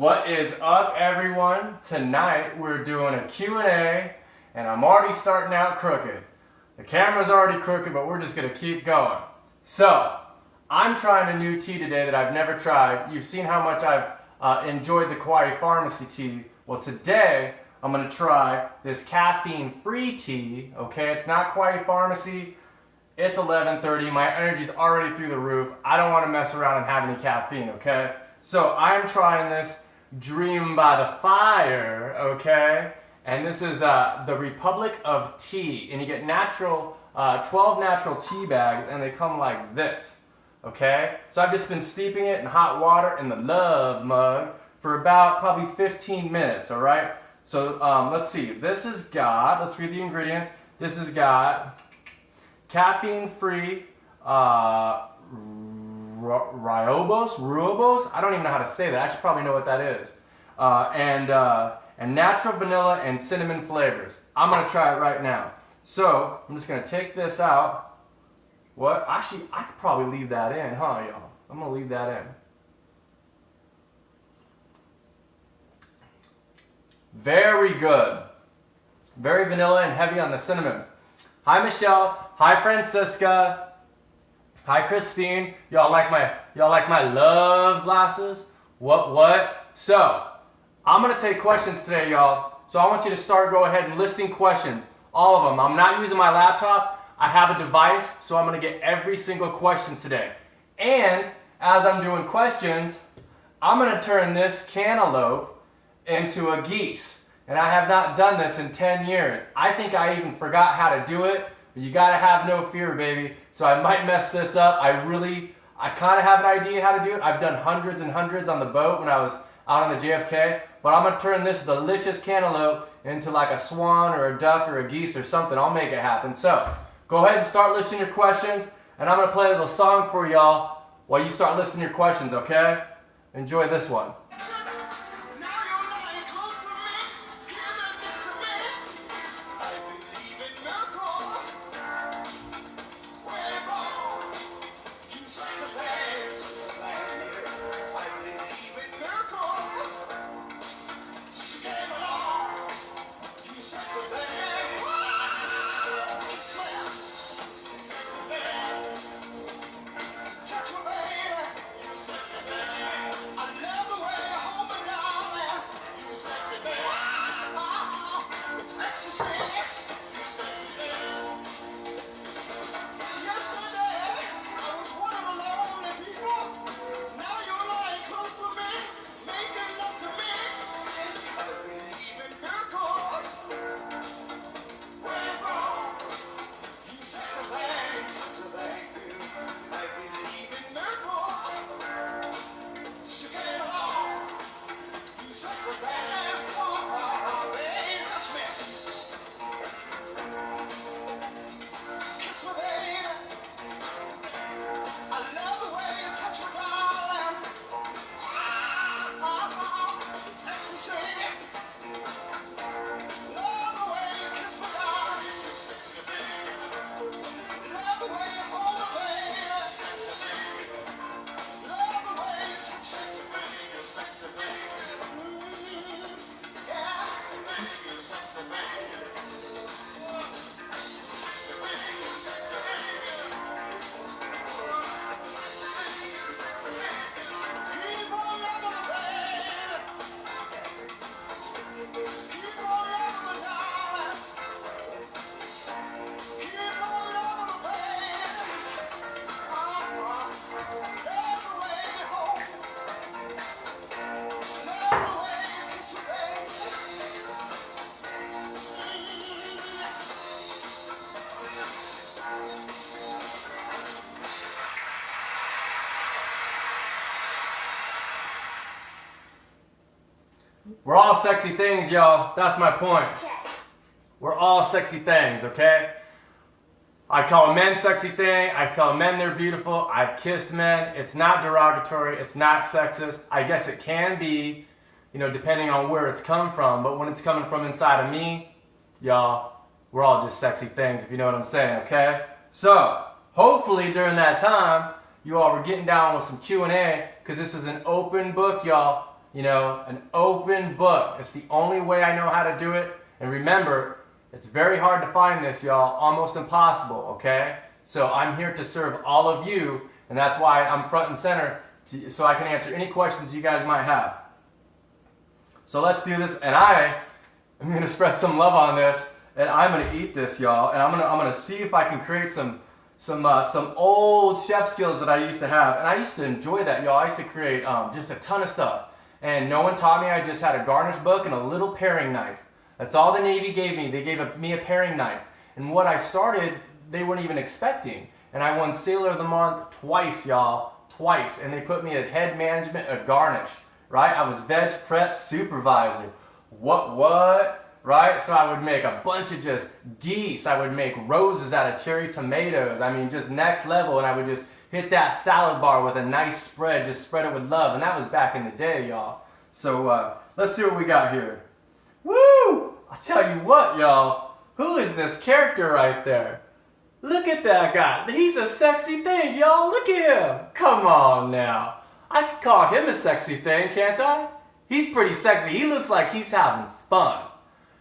What is up, everyone? Tonight we're doing a Q&A, and I'm already starting out crooked. The camera's already crooked, but we're just gonna keep going. So, I'm trying a new tea today that I've never tried. You've seen how much I've enjoyed the Kauai Pharmacy tea. Well, today I'm gonna try this caffeine-free tea. Okay, it's not Kauai Pharmacy. It's 11:30. My energy's already through the roof. I don't want to mess around and have any caffeine. Okay, so I'm trying this Dream by the Fire. Okay, and this is the Republic of Tea, and you get 12 natural tea bags, and they come like this. Okay, so I've just been steeping it in hot water in the love mug for about probably 15 minutes. All right, so let's see. This has got, let's read the ingredients. This has got caffeine-free ruobos. I don't even know how to say that. I should probably know what that is. And natural vanilla and cinnamon flavors. I'm gonna try it right now. So I'm just gonna take this out. What? Actually, I could probably leave that in, huh, y'all? I'm gonna leave that in. Very good. Very vanilla and heavy on the cinnamon. Hi, Michelle. Hi, Francisca. Hi, Christine. Y'all like my love glasses? What? So, I'm gonna take questions today, y'all. So I want you to go ahead and listing questions. All of them. I'm not using my laptop. I have a device, so I'm gonna get every single question today. And as I'm doing questions, I'm gonna turn this cantaloupe into a geese. And I have not done this in 10 years. I think I even forgot how to do it. But you gotta have no fear, baby. So I might mess this up. I kind of have an idea how to do it. I've done hundreds and hundreds on the boat when I was out on the JFK. But I'm gonna turn this delicious cantaloupe into like a swan or a duck or a geese or something. I'll make it happen. So go ahead and start listing your questions. And I'm gonna play a little song for y'all while you start listing your questions, okay? Enjoy this one. We're all sexy things, y'all. That's my point. We're all sexy things, okay? I call men sexy thing. I tell men they're beautiful. I've kissed men. It's not derogatory. It's not sexist. I guess it can be, depending on where it's come from. But when it's coming from inside of me, y'all, we're all just sexy things, if you know what I'm saying, okay? So, hopefully during that time, you all were getting down with some Q&A, because this is an open book, y'all. you know, an open book. It's the only way I know how to do it. And remember, it's very hard to find this, y'all. Almost impossible, okay? So I'm here to serve all of you, and that's why I'm front and center, so I can answer any questions you guys might have. So let's do this, and I'm gonna spread some love on this, and I'm gonna eat this, y'all. And I'm gonna see if I can create some old chef skills that I used to have, and I used to enjoy that, y'all. I used to create just a ton of stuff, and no one taught me. I just had a garnish book and a little paring knife. That's all the Navy gave me. They gave me a paring knife, and what I started, they weren't even expecting. And I won Sailor of the Month twice, y'all, twice, and they put me at head management of garnish, right? I was veg prep supervisor. What? Right? So I would make a bunch of just geese. I would make roses out of cherry tomatoes. I mean, just next level. And I would just hit that salad bar with a nice spread. Just spread it with love. And that was back in the day, y'all. So let's see what we got here. Woo! I'll tell you what, y'all. Who is this character right there? Look at that guy. He's a sexy thing, y'all. Look at him. Come on now. I could call him a sexy thing, can't I? He's pretty sexy. He looks like he's having fun.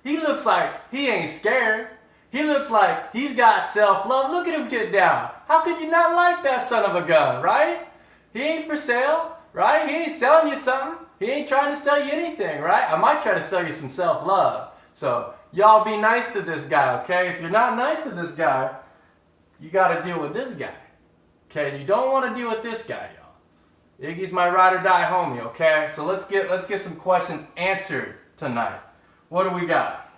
He looks like he ain't scared. He looks like he's got self-love. Look at him get down. How could you not like that son of a gun, right? He ain't for sale, right? He ain't selling you something. He ain't trying to sell you anything, right? I might try to sell you some self-love. So y'all be nice to this guy, okay? If you're not nice to this guy, you got to deal with this guy, okay? You don't want to deal with this guy, y'all. Iggy's my ride or die homie, okay? So let's get some questions answered tonight. What do we got?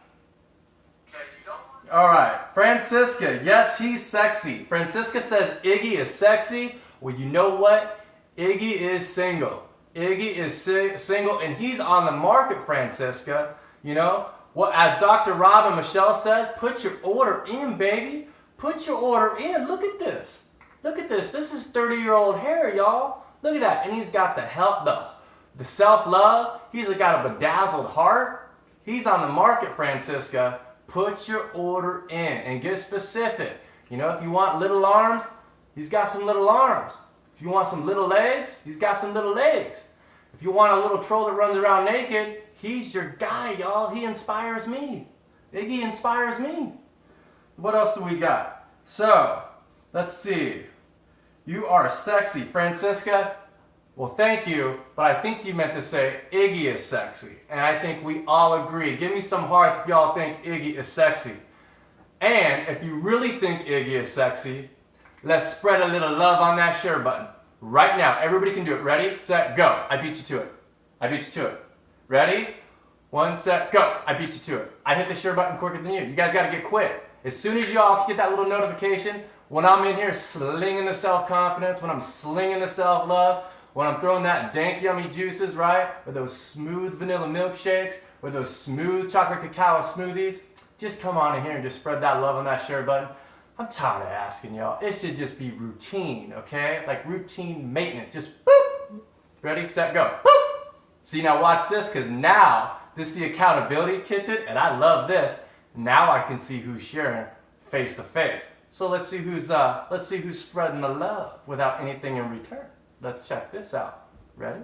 All right, Francisca. Yes, he's sexy. Francisca says Iggy is sexy. Well, you know what? Iggy is single. Iggy is single, and he's on the market, Francisca. You know, well, as Dr. Rob and Michelle says, put your order in, baby. Put your order in. Look at this. Look at this. This is 30-year-old hair, y'all. Look at that. And he's got the self-love. He's got a bedazzled heart. He's on the market, Francisca. Put your order in and get specific. You know, if you want little arms, he's got some little arms. If you want some little legs, he's got some little legs. If you want a little troll that runs around naked, he's your guy, y'all. He inspires me. Iggy inspires me. What else do we got? So, let's see. You are sexy, Francisca. Well, thank you, but I think you meant to say Iggy is sexy. And I think we all agree. Give me some hearts if y'all think Iggy is sexy. And if you really think Iggy is sexy, let's spread a little love on that share button. Right now, everybody can do it. Ready, set, go. I beat you to it. I beat you to it. Ready? 1, set, go. I beat you to it. I hit the share button quicker than you. You guys got to get quick. As soon as y'all get that little notification, when I'm in here slinging the self-confidence, when I'm slinging the self-love, when I'm throwing that dank yummy juices, right? Or those smooth vanilla milkshakes, or those smooth chocolate cacao smoothies, just come on in here and just spread that love on that share button. I'm tired of asking y'all. It should just be routine, okay? Like routine maintenance. Just boop. Ready, set, go. Boop. See, now watch this, because now this is the accountability kitchen, and I love this. Now I can see who's sharing face to face. So let's see who's spreading the love without anything in return. Let's check this out. Ready?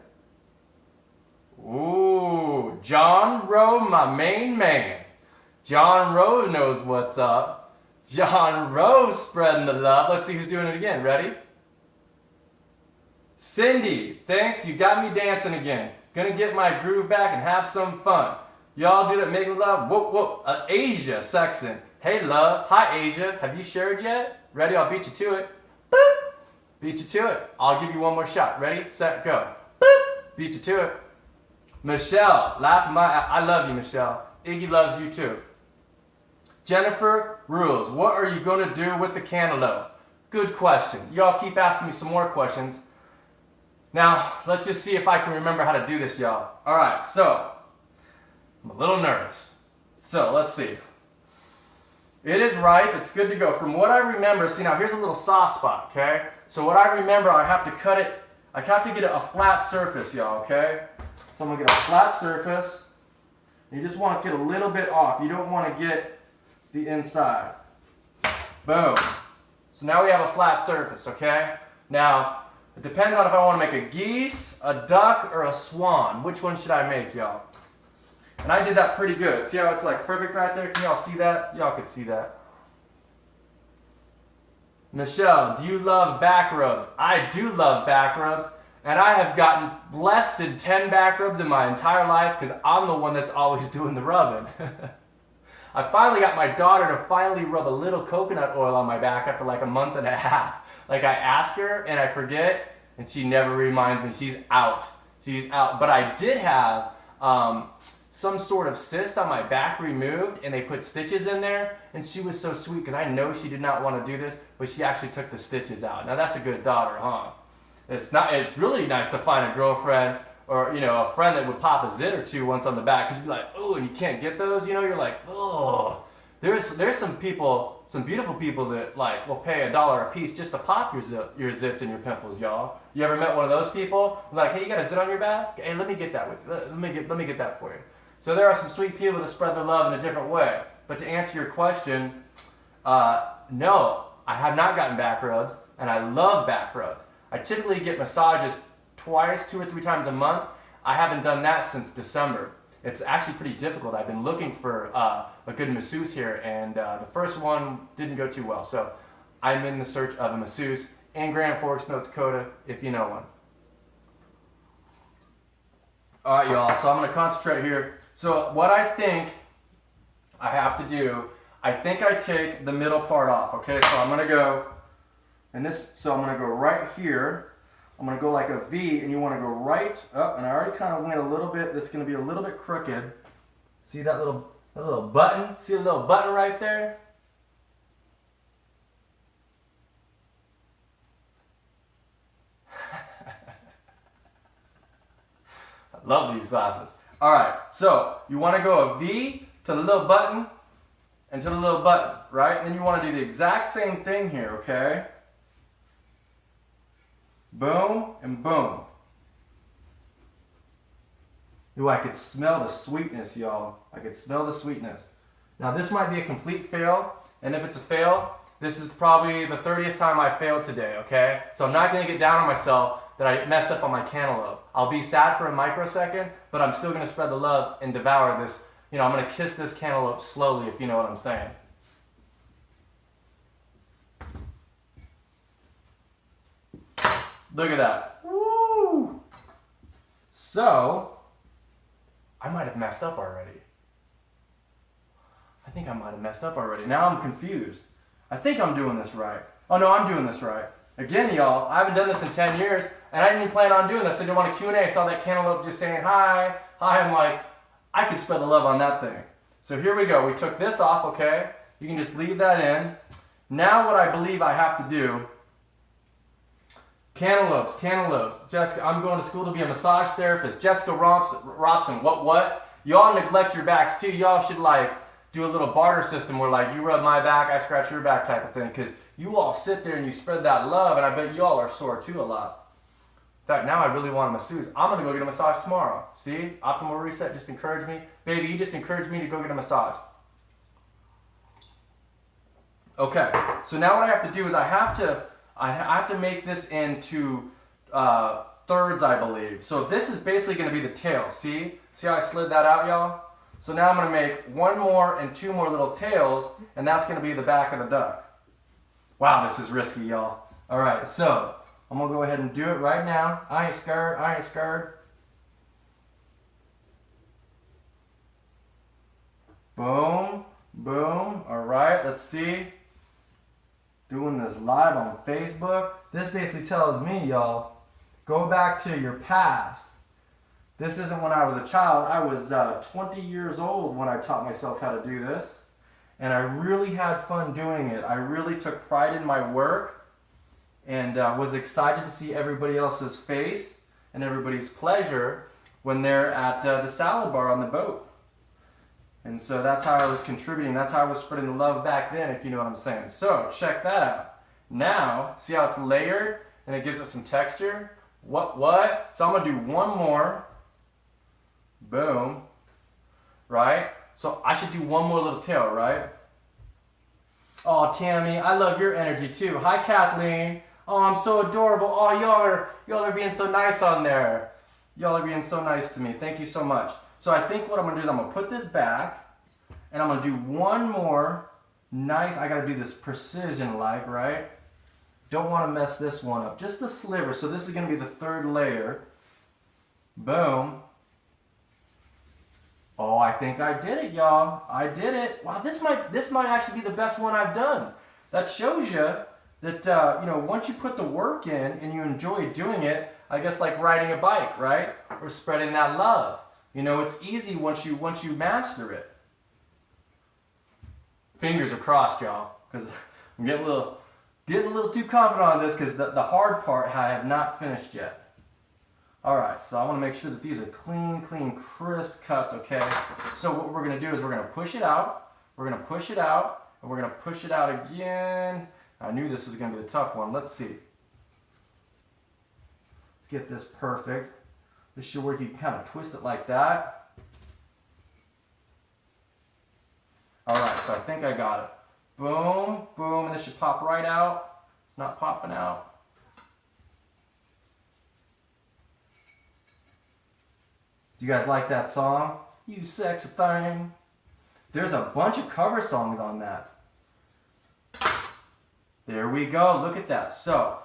Ooh, John Rowe, my main man. John Rowe knows what's up. John Rowe spreading the love. Let's see who's doing it again. Ready? Cindy, thanks. You got me dancing again. Gonna get my groove back and have some fun. Y'all do that, making love. Whoop, whoop. Asia, Sexton. Hey, love. Hi, Asia. Have you shared yet? Ready? I'll beat you to it. Boop. Beat you to it. I'll give you one more shot. Ready, set, go. Boop. Beat you to it. Michelle, laugh my. I love you, Michelle. Iggy loves you too. Jennifer Rules, what are you going to do with the cantaloupe? Good question. Y'all keep asking me some more questions. Now, let's just see if I can remember how to do this, y'all. All right, so I'm a little nervous. So let's see. It is ripe. It's good to go. From what I remember, see now here's a little soft spot, okay? So what I remember, I have to cut it. I have to get a flat surface, y'all, okay? So I'm gonna get a flat surface. You just want to get a little bit off. You don't want to get the inside. Boom. So now we have a flat surface, okay? Now, It depends on if I want to make a geese, a duck, or a swan. Which one should I make, y'all? And I did that pretty good. See how it's like perfect right there? Can y'all see that? Y'all can see that. Michelle, do you love back rubs? I do love back rubs. And I have gotten less than 10 back rubs in my entire life because I'm the one that's always doing the rubbing. I finally got my daughter to finally rub a little coconut oil on my back after like a month and a half. Like I ask her and I forget and she never reminds me. She's out. She's out. But I did have some sort of cyst on my back removed and they put stitches in there and she was so sweet because I know she did not want to do this, but she actually took the stitches out. Now that's a good daughter, huh? It's really nice to find a girlfriend or, you know, a friend that would pop a zit or two once on the back because you'd be like, oh, and you can't get those, you know, you're like, oh. There's some people, some beautiful people that like will pay $1 a piece just to pop your zits and your pimples, y'all. You ever met one of those people? Like, hey, you got a zit on your back? Hey, let me get that with you. Let me get that for you. So there are some sweet people that spread their love in a different way. But to answer your question, no, I have not gotten back rubs, and I love back rubs. I typically get massages twice, 2 or 3 times a month. I haven't done that since December. It's actually pretty difficult. I've been looking for a good masseuse here, and the first one didn't go too well. So I'm in the search of a masseuse in Grand Forks, North Dakota, if you know one. All right, y'all, so I'm going to concentrate here. So what I think I have to do, I think I take the middle part off, okay? So I'm going to go... And this, so I'm going to go right here. I'm going to go like a V, and you want to go right up. And I already kind of went a little bit. That's going to be a little bit crooked. See that little button? See a little button right there? I love these glasses. All right, so you want to go a V to the little button and to the little button, right? And then you want to do the exact same thing here, okay? Boom and boom. Ooh, I could smell the sweetness, y'all. I could smell the sweetness. Now this might be a complete fail, and if it's a fail, this is probably the 30th time I failed today, okay? So I'm not gonna get down on myself that I messed up on my cantaloupe. I'll be sad for a microsecond, but I'm still gonna spread the love and devour this. You know, I'm gonna kiss this cantaloupe slowly, if you know what I'm saying. Look at that. Woo! So, I might have messed up already. I think I might have messed up already. Now I'm confused. I think I'm doing this right. Oh no, I'm doing this right. Again, y'all, I haven't done this in 10 years, and I didn't even plan on doing this. I didn't want a Q&A. I saw that cantaloupe just saying hi, hi. I'm like, I could spread the love on that thing. So here we go. We took this off, okay? You can just leave that in. Now what I believe I have to do, cantaloupes. Jessica, I'm going to school to be a massage therapist. Jessica Robson, what? Y'all neglect your backs too. Y'all should like do a little barter system where like you rub my back, I scratch your back type of thing. Because you all sit there and you spread that love, and I bet y'all are sore too a lot. In fact, now I really want a masseuse. I'm going to go get a massage tomorrow. See? Optimal Reset just encouraged me. Baby, you just encouraged me to go get a massage. Okay, so now what I have to do is I have to make this into thirds, I believe. So this is basically going to be the tail. See how I slid that out, y'all? So now I'm going to make one more and 2 more little tails, and that's going to be the back of the duck. Wow, this is risky, y'all. All right, so I'm going to go ahead and do it right now. I ain't scared. Boom, boom. All right, let's see. Doing this live on Facebook. This basically tells me, y'all, go back to your past. This isn't when I was a child. I was 20 years old when I taught myself how to do this. And I really had fun doing it. I really took pride in my work and was excited to see everybody else's face and everybody's pleasure when they're at the salad bar on the boat. And so that's how I was contributing. That's how I was spreading the love back then, if you know what I'm saying. So check that out. Now, see how it's layered and it gives it some texture? What? So I'm going to do one more. Boom. Right? So I should do one more little tail, right? Oh, Tammy, I love your energy too. Hi, Kathleen. Oh, I'm so adorable. Oh, y'all are being so nice on there. Y'all are being so nice to me. Thank you so much. So I think what I'm gonna do is I'm gonna put this back, and I'm gonna do one more nice. I gotta do this precision like, right? Don't want to mess this one up. Just a sliver. So this is gonna be the third layer. Boom. Oh, I think I did it, y'all. I did it. Wow, this might actually be the best one I've done. That shows you that once you put the work in and you enjoy doing it, I guess like riding a bike, right? Or spreading that love. It's easy once you master it. Fingers are crossed, y'all, because I'm getting a little too confident on this because the hard part I have not finished yet. All right, so I want to make sure that these are clean, crisp cuts, okay? So what we're going to do is we're going to push it out, we're going to push it out, and we're going to push it out again. I knew this was going to be the tough one. Let's see. Let's get this perfect. This should work. You can kind of twist it like that. All right, so I think I got it. Boom, boom, and this should pop right out. It's not popping out. Do you guys like that song? You sexy thing. There's a bunch of cover songs on that. There we go. Look at that. So,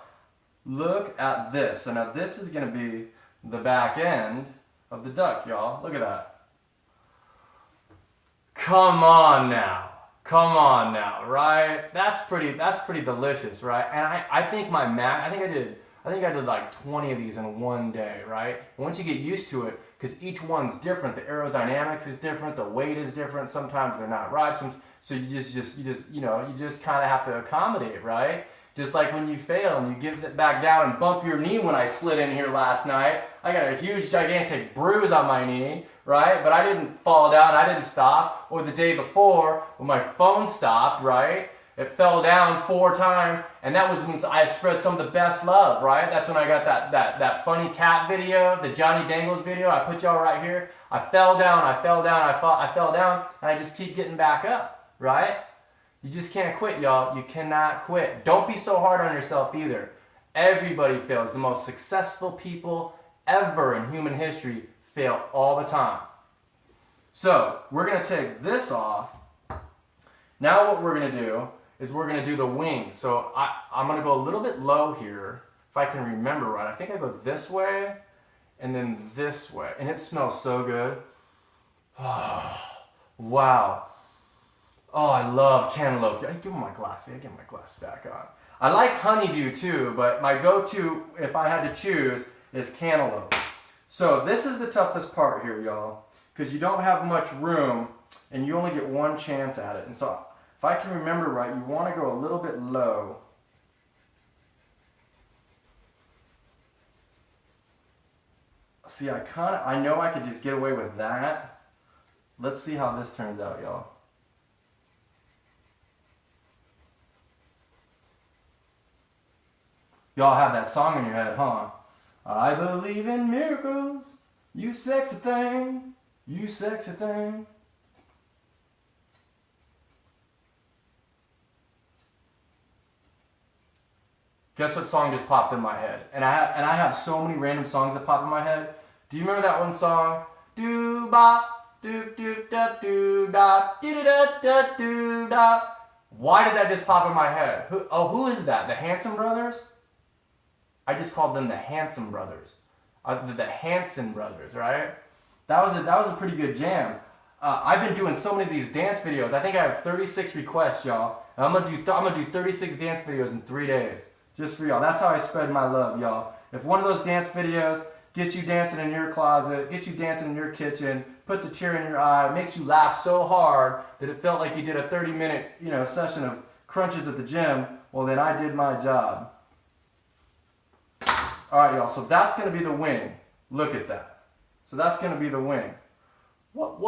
look at this. So now this is going to be the back end of the duck, y'all. Look at that. Come on now. Come on now, right? That's pretty delicious, right? And I think I did like 20 of these in one day, right? Once you get used to it, because each one's different, the aerodynamics is different, the weight is different. Sometimes they're not right. So you just kind of have to accommodate, right? Just like when you fail and you give it back down and bump your knee when I slid in here last night. I got a huge, gigantic bruise on my knee, right? But I didn't fall down, I didn't stop. Or the day before when my phone stopped, right? It fell down 4 times, and that was when I spread some of the best love, right? That's when I got that funny cat video, the Johnny Dangles video. I put y'all right here. I fell down, I fell down, and I just keep getting back up, right? You just can't quit, y'all. You cannot quit. Don't be so hard on yourself either. Everybody fails. The most successful people ever in human history fail all the time. So we're going to take this off. Now what we're going to do is we're going to do the wing. So I'm going to go a little bit low here, if I can remember right. I think I go this way and then this way. And it smells so good. Oh, wow. Oh, I love cantaloupe. I give him my glass. I give my glass back on. I like honeydew too, but my go-to, if I had to choose, is cantaloupe. So this is the toughest part here, y'all, because you don't have much room and you only get one chance at it. And so if I can remember right, you want to go a little bit low. See, I know I could just get away with that. Let's see how this turns out, y'all. Y'all have that song in your head, huh? I believe in miracles, you sexy thing, you sexy thing. Guess what song just popped in my head? And I have so many random songs that pop in my head. Do you remember that one song? Do ba do do da do da do da da do da. Why did that just pop in my head? Who is that? The Hanson Brothers? I just called them the Hanson Brothers. The Hanson Brothers, right? That was a pretty good jam. I've been doing so many of these dance videos. I think I have 36 requests, y'all. And I'm gonna do 36 dance videos in 3 days, just for y'all. That's how I spread my love, y'all. If one of those dance videos gets you dancing in your closet, gets you dancing in your kitchen, puts a tear in your eye, makes you laugh so hard that it felt like you did a 30-minute, session of crunches at the gym, well then I did my job. All right, y'all, so that's going to be the wing. Look at that. So that's going to be the wing. What?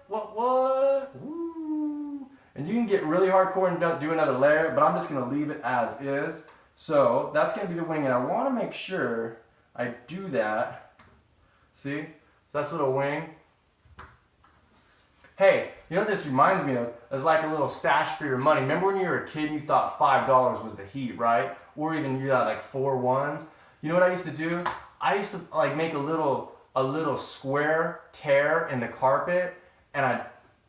Woo. And you can get really hardcore and do another layer, but I'm just going to leave it as is. So that's going to be the wing, and I want to make sure I do that. See? So that's a little wing. Hey, you know what this reminds me of? It's like a little stash for your money. Remember when you were a kid and you thought $5 was the heat, right? Or even you got like 4 ones. You know what I used to do? I used to like make a little square tear in the carpet, and I'd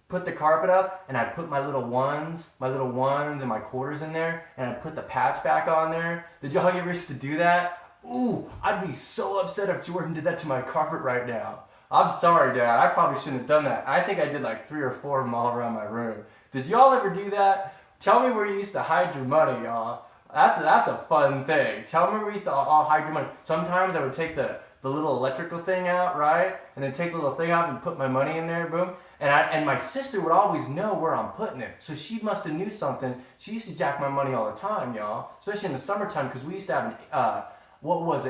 put the carpet up, and I'd put my little ones and my quarters in there, and I'd put the patch back on there. Did y'all ever used to do that? Ooh, I'd be so upset if Jordyn did that to my carpet right now. I'm sorry, Dad. I probably shouldn't have done that. I think I did like 3 or 4 of them all around my room. Did y'all ever do that? Tell me where you used to hide your money, y'all. That's a fun thing. Tell me where you used to all hide your money. Sometimes I would take the little electrical thing out, right? And then take the little thing off and put my money in there, boom. And my sister would always know where I'm putting it. So she must have knew something. She used to jack my money all the time, y'all. Especially in the summertime, because we used to have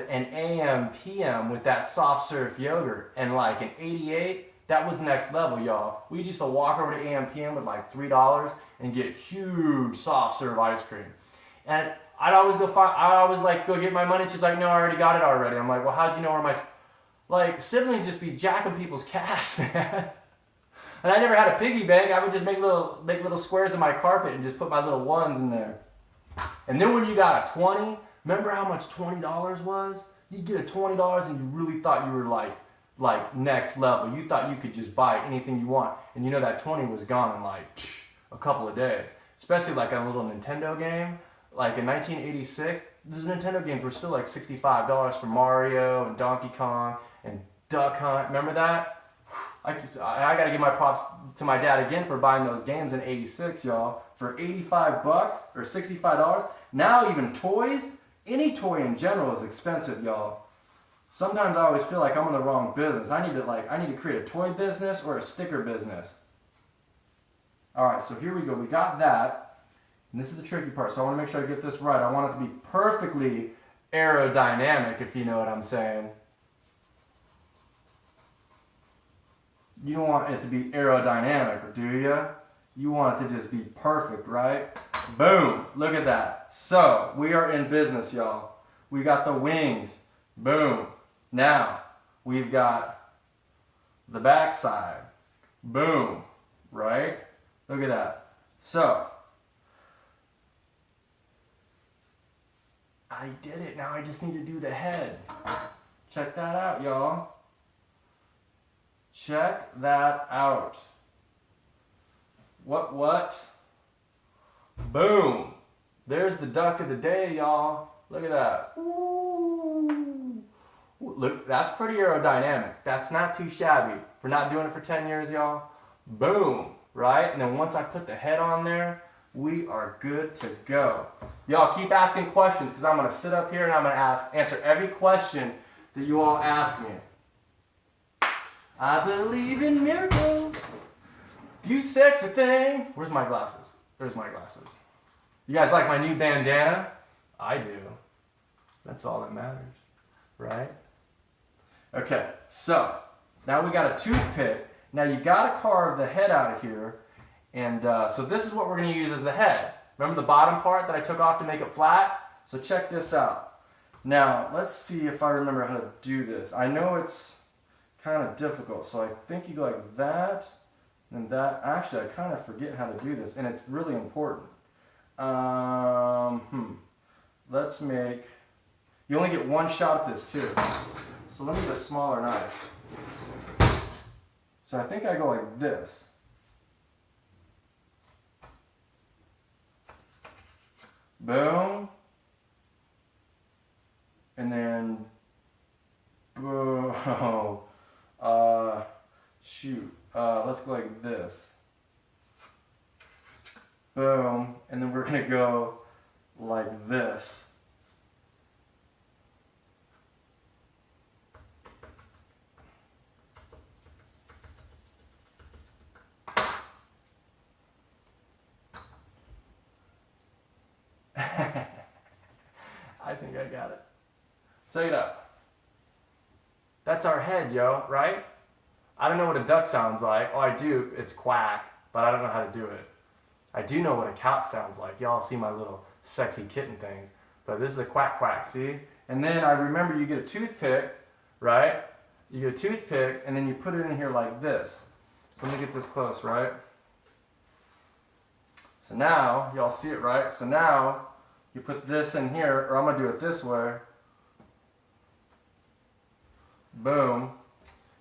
an AM PM with that soft serve yogurt. And like an 88, that was next level, y'all. We used to walk over to AM PM with like $3 and get huge soft serve ice cream. And I'd always go get my money. She's like, no, I already got it already. I'm like, well, how'd you know where siblings just be jacking people's cash, man. And I never had a piggy bank. I would just make little squares in my carpet and just put my little ones in there. And then when you got a 20, remember how much $20 was? You'd get a $20 and you really thought you were like next level. You thought you could just buy anything you want. And you know that 20 was gone in like a couple of days. Especially like on a little Nintendo game. Like in 1986, those Nintendo games were still like $65 for Mario and Donkey Kong and Duck Hunt. Remember that? I got to give my props to my dad again for buying those games in 86, y'all. For $85 or $65. Now even toys, any toy in general is expensive, y'all. Sometimes I always feel like I'm in the wrong business. I need to create a toy business or a sticker business. All right, so here we go. We got that. And this is the tricky part, so I want to make sure I get this right. I want it to be perfectly aerodynamic, if you know what I'm saying. You don't want it to be aerodynamic, do you? You want it to just be perfect, right? Boom! Look at that. So, we are in business, y'all. We got the wings. Boom. Now, we've got the backside. Boom. Right? Look at that. So, I did it. Now I just need to do the head. Check that out, y'all. Check that out. What? Boom. There's the duck of the day, y'all. Look at that. Ooh. Look, that's pretty aerodynamic. That's not too shabby. For not doing it for 10 years, y'all. Boom. Right? And then once I put the head on there, we are good to go. Y'all keep asking questions because I'm going to sit up here and I'm going to answer every question that you all ask me. I believe in miracles. You sexy thing. Where's my glasses? There's my glasses. You guys like my new bandana? I do. That's all that matters, right? Okay, so now we got a toothpick. Now you got to carve the head out of here. And so this is what we're going to use as the head. Remember the bottom part that I took off to make it flat? So check this out. Now, let's see if I remember how to do this. I know it's kind of difficult, so I think you go like that, and that. Actually, I kind of forget how to do this, and it's really important. Let's make... You only get one shot at this, too. So let me get a smaller knife. So I think I go like this. Boom. And then, whoa, let's go like this. Boom. And then we're going to go like this. I think I got it. Check it out. That's our head, yo, right? I don't know what a duck sounds like. Oh, I do. It's quack, but I don't know how to do it. I do know what a cat sounds like. Y'all see my little sexy kitten things. But this is a quack quack, see? And then I remember you get a toothpick, right? You get a toothpick, and then you put it in here like this. So let me get this close, right? So now, y'all see it, right? So now, you put this in here, or I'm going to do it this way. Boom.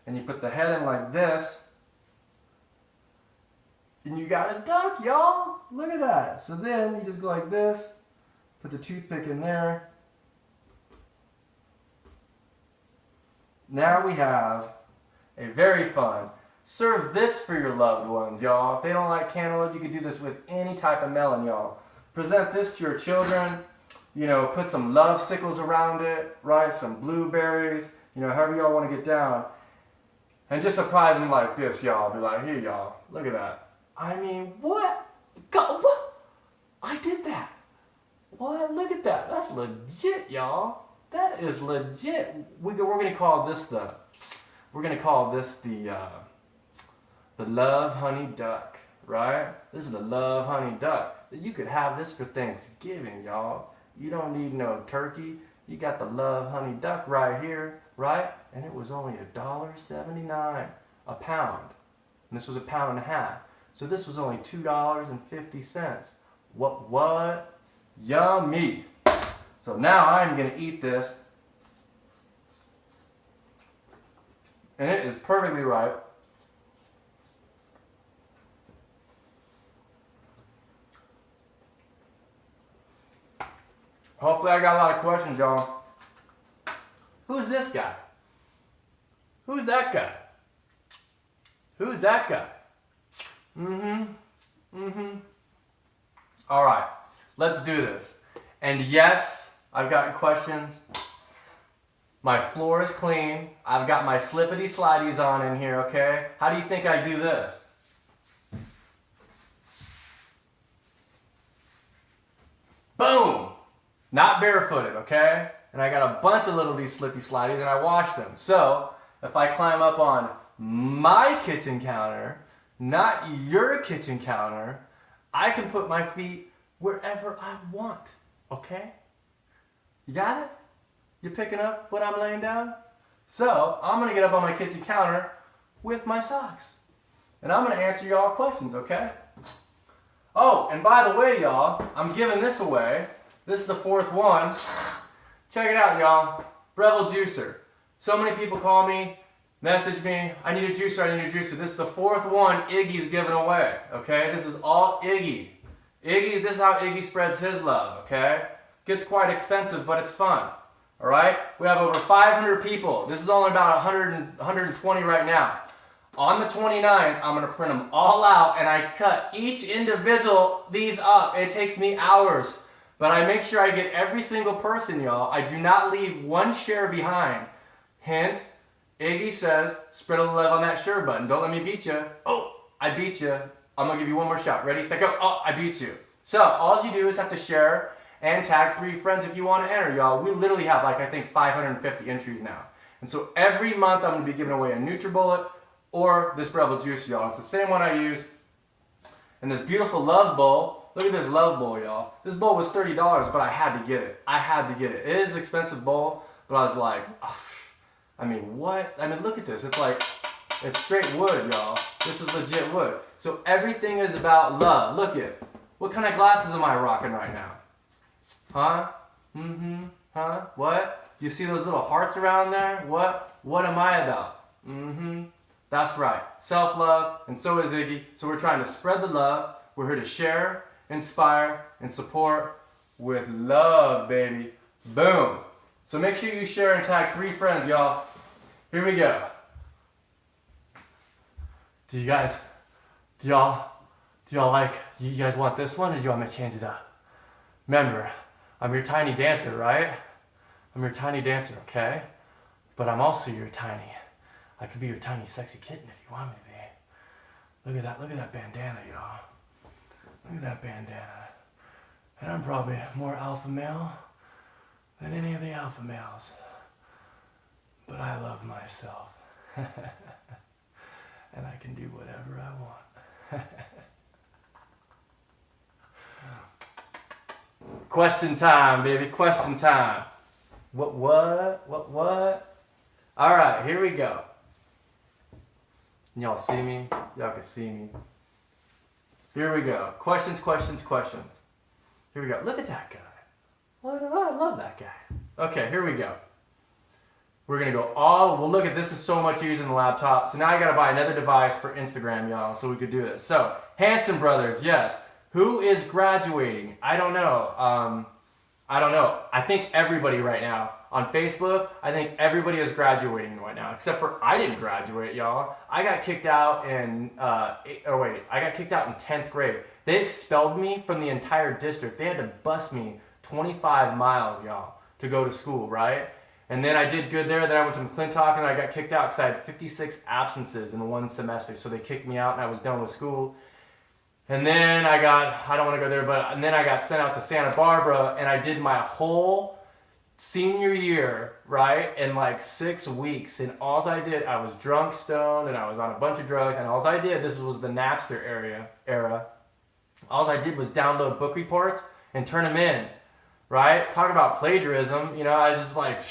And you put the head in like this. And you got a duck, y'all. Look at that. So then you just go like this. Put the toothpick in there. Now we have a very fun. Serve this for your loved ones, y'all. If they don't like cantaloupe, you can do this with any type of melon, y'all. Present this to your children. You know, put some love sickles around it, right? Some blueberries, you know, however y'all want to get down. And just surprise them like this, y'all. Be like, here, y'all, look at that. I mean, what? God, what? I did that. What? Look at that. That's legit, y'all. That is legit. We're gonna call this the love honey duck, right? This is the love honey duck. You could have this for Thanksgiving, y'all. You don't need no turkey. You got the love honey duck right here, right? And it was only $1.79 a pound. And this was 1.5 pounds. So this was only $2.50. What? Yummy. So now I'm gonna eat this. And it is perfectly ripe. Hopefully I got a lot of questions, y'all. Who's this guy? Who's that guy? Who's that guy? All right, let's do this. And yes, I've got questions. My floor is clean. I've got my slippity slidies on in here, okay? How do you think I do this? Boom! Not barefooted, okay? And I got a bunch of little these slippy slidies and I wash them. So, if I climb up on my kitchen counter, not your kitchen counter, I can put my feet wherever I want, okay? You got it? You picking up what I'm laying down? So, I'm gonna get up on my kitchen counter with my socks. And I'm gonna answer y'all questions, okay? Oh, and by the way, y'all, I'm giving this away. This is the 4th one. Check it out, y'all. Breville Juicer. So many people call me, message me, I need a juicer, I need a juicer. This is the 4th one Iggy's giving away, okay? This is all Iggy. Iggy, this is how Iggy spreads his love, okay? Gets quite expensive, but it's fun, all right? We have over 500 people. This is only about 120 right now. On the 29th, I'm going to print them all out, and I cut each individual these up. It takes me hours, but I make sure I get every single person, y'all. I do not leave one share behind. Hint, Iggy says, spread a little love on that share button. Don't let me beat you. Oh, I beat you. I'm going to give you one more shot. Ready, set, go. Oh, I beat you. So, all you do is have to share and tag 3 friends if you want to enter, y'all. We literally have, like, I think 550 entries now. And so, every month, I'm going to be giving away a NutriBullet or this Breville Juice, y'all. It's the same one I use. And this beautiful love bowl. Look at this love bowl, y'all. This bowl was $30, but I had to get it. I had to get it. It is an expensive bowl, but I was like, oh, I mean, what? I mean, look at this. It's like, it's straight wood, y'all. This is legit wood. So everything is about love. Look at, what kind of glasses am I rocking right now? Huh? Huh? What? You see those little hearts around there? What? What am I about? That's right. Self-love, and so is Iggy. So we're trying to spread the love. We're here to share, inspire, and support with love, baby. Boom. So make sure you share and tag 3 friends, y'all. Here we go. Do you guys like, you guys want this one, or do you want me to change it up? Remember, I'm your tiny dancer, right? I'm your tiny dancer, okay? But I'm also your tiny, I could be your tiny sexy kitten if you want me to be. Look at that bandana, y'all. Look at that bandana. And I'm probably more alpha male than any of the alpha males. But I love myself. And I can do whatever I want. Question time, baby, question time. What? All right, here we go. Y'all see me? Y'all can see me. Here we go. Questions, questions, questions. Here we go. Look at that guy. I love that guy. Okay, here we go. We're gonna go well, look at this is so much easier than the laptop. So now I gotta buy another device for Instagram, y'all, so we could do this. So, Hanson Brothers, yes. Who is graduating? I don't know. I think everybody right now. On Facebook, I think everybody is graduating right now, except for I didn't graduate, y'all. I got kicked out in, I got kicked out in 10th grade. They expelled me from the entire district. They had to bus me 25 miles, y'all, to go to school, right? And then I did good there. Then I went to McClintock and I got kicked out because I had 56 absences in one semester. So they kicked me out and I was done with school. And then I don't want to go there, and then I got sent out to Santa Barbara and I did my whole senior year, right, in like 6 weeks. And all I did, I was drunk, stoned, and I was on a bunch of drugs. And all I did, this was the Napster era. All I did was download book reports and turn them in, right? Talk about plagiarism, you know. I was just like,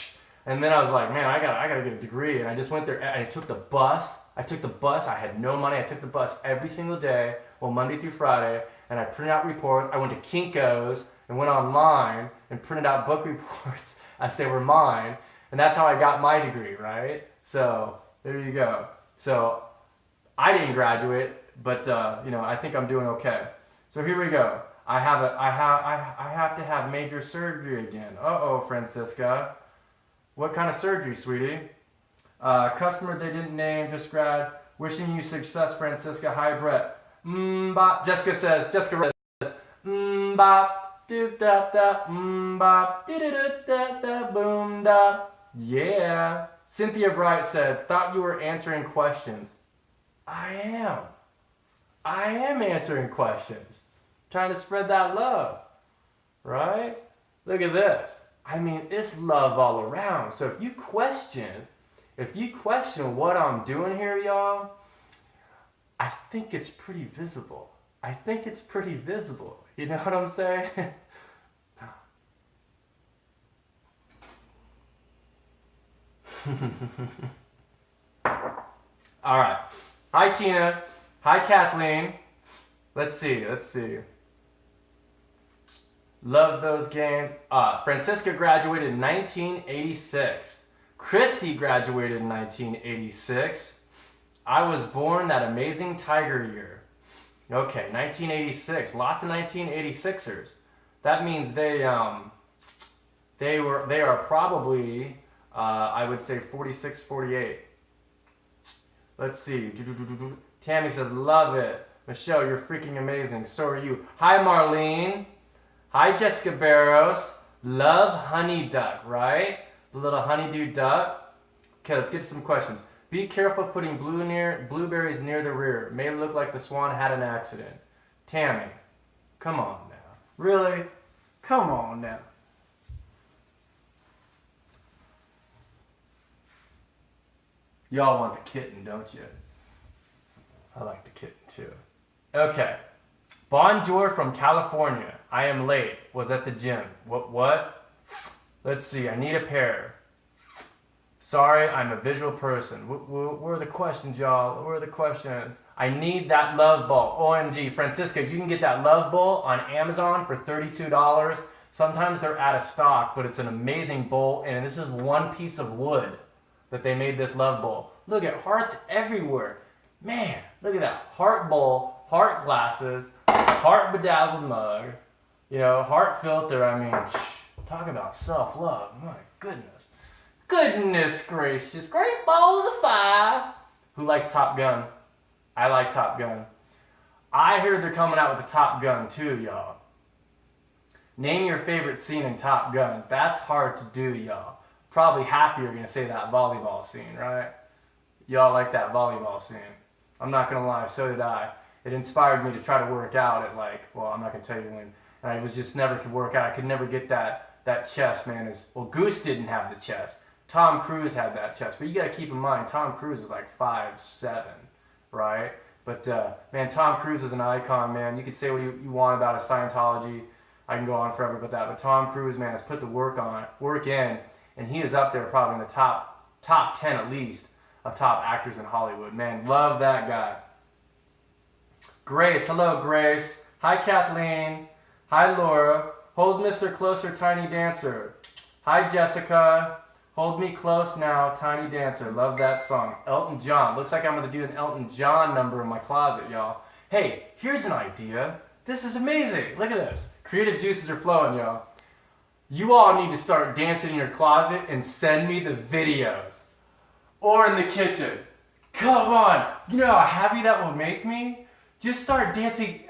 and then I was like, man, I gotta get a degree. And I just went there and I took the bus. I had no money. I took the bus every single day, Monday through Friday, and I printed out reports. I went to Kinko's and went online and printed out book reports as they were mine. And that's how I got my degree, right? So there you go. So I didn't graduate, but I think I'm doing okay. So here we go. I have to have major surgery again. Uh-oh, Francisca. What kind of surgery, sweetie? Customer they didn't name, just grad. Wishing you success, Francisca. Hi, Brett. Bop. Jessica says, bop, doop da da, bop, doo doo da da, boom da. Yeah. Cynthia Bright said, thought you were answering questions. I am answering questions. Trying to spread that love. Right? Look at this. I mean, it's love all around. So if you question what I'm doing here, y'all, I think it's pretty visible. You know what I'm saying? All right. Hi, Tina. Hi, Kathleen. Let's see. Love those games. Francisca graduated in 1986. Christy graduated in 1986. I was born that amazing Tiger year. Okay, 1986. Lots of 1986ers. That means they are probably I would say 46, 48. Let's see. Tammy says, love it. Michelle, you're freaking amazing. So are you. Hi, Marlene. Hi, Jessica Barros. Love honey duck, right? The little honeydew duck. Okay, let's get to some questions. Be careful putting blueberries near the rear. May look like the swan had an accident. Tammy, come on now. Really? Come on now. Y'all want the kitten, don't you? I like the kitten too. Okay. Bonjour from California. I am late. Was at the gym. What? Let's see. I need a pair. Sorry, I'm a visual person. Where are the questions, y'all? Where are the questions? I need that love ball. OMG. Francisca, you can get that love bowl on Amazon for $32. Sometimes they're out of stock, but it's an amazing bowl. And this is one piece of wood that they made this love bowl. Look at hearts everywhere. Man, look at that. Heart bowl, heart glasses, heart bedazzled mug, heart filter. I mean, talk about self-love. My goodness. Goodness gracious. Great balls of fire. Who likes Top Gun? I like Top Gun. I heard they're coming out with the Top Gun too, y'all. Name your favorite scene in Top Gun. That's hard to do, y'all. Probably half of you are going to say that volleyball scene, right? Y'all like that volleyball scene. I'm not going to lie, so did I. It inspired me to try to work out at I'm not going to tell you when. And I was just never could work out. I could never get that chest, man. Goose didn't have the chest. Tom Cruise had that chest. But you got to keep in mind, Tom Cruise is like 5'7", right? But, man, Tom Cruise is an icon, man. You could say what you want about his Scientology. I can go on forever about that. But Tom Cruise, man, has put the work in. And he is up there probably in the top 10 at least of top actors in Hollywood. Man, love that guy. Grace, hello Grace. Hi Kathleen. Hi Laura. Hold Mr. Closer, Tiny Dancer. Hi Jessica. Hold Me Close Now, Tiny Dancer. Love that song. Elton John. Looks like I'm going to do an Elton John number in my closet, y'all. Hey, here's an idea. This is amazing. Look at this. Creative juices are flowing, y'all. You all need to start dancing in your closet and send me the videos. Or in the kitchen. Come on. You know how happy that will make me? Just start dancing.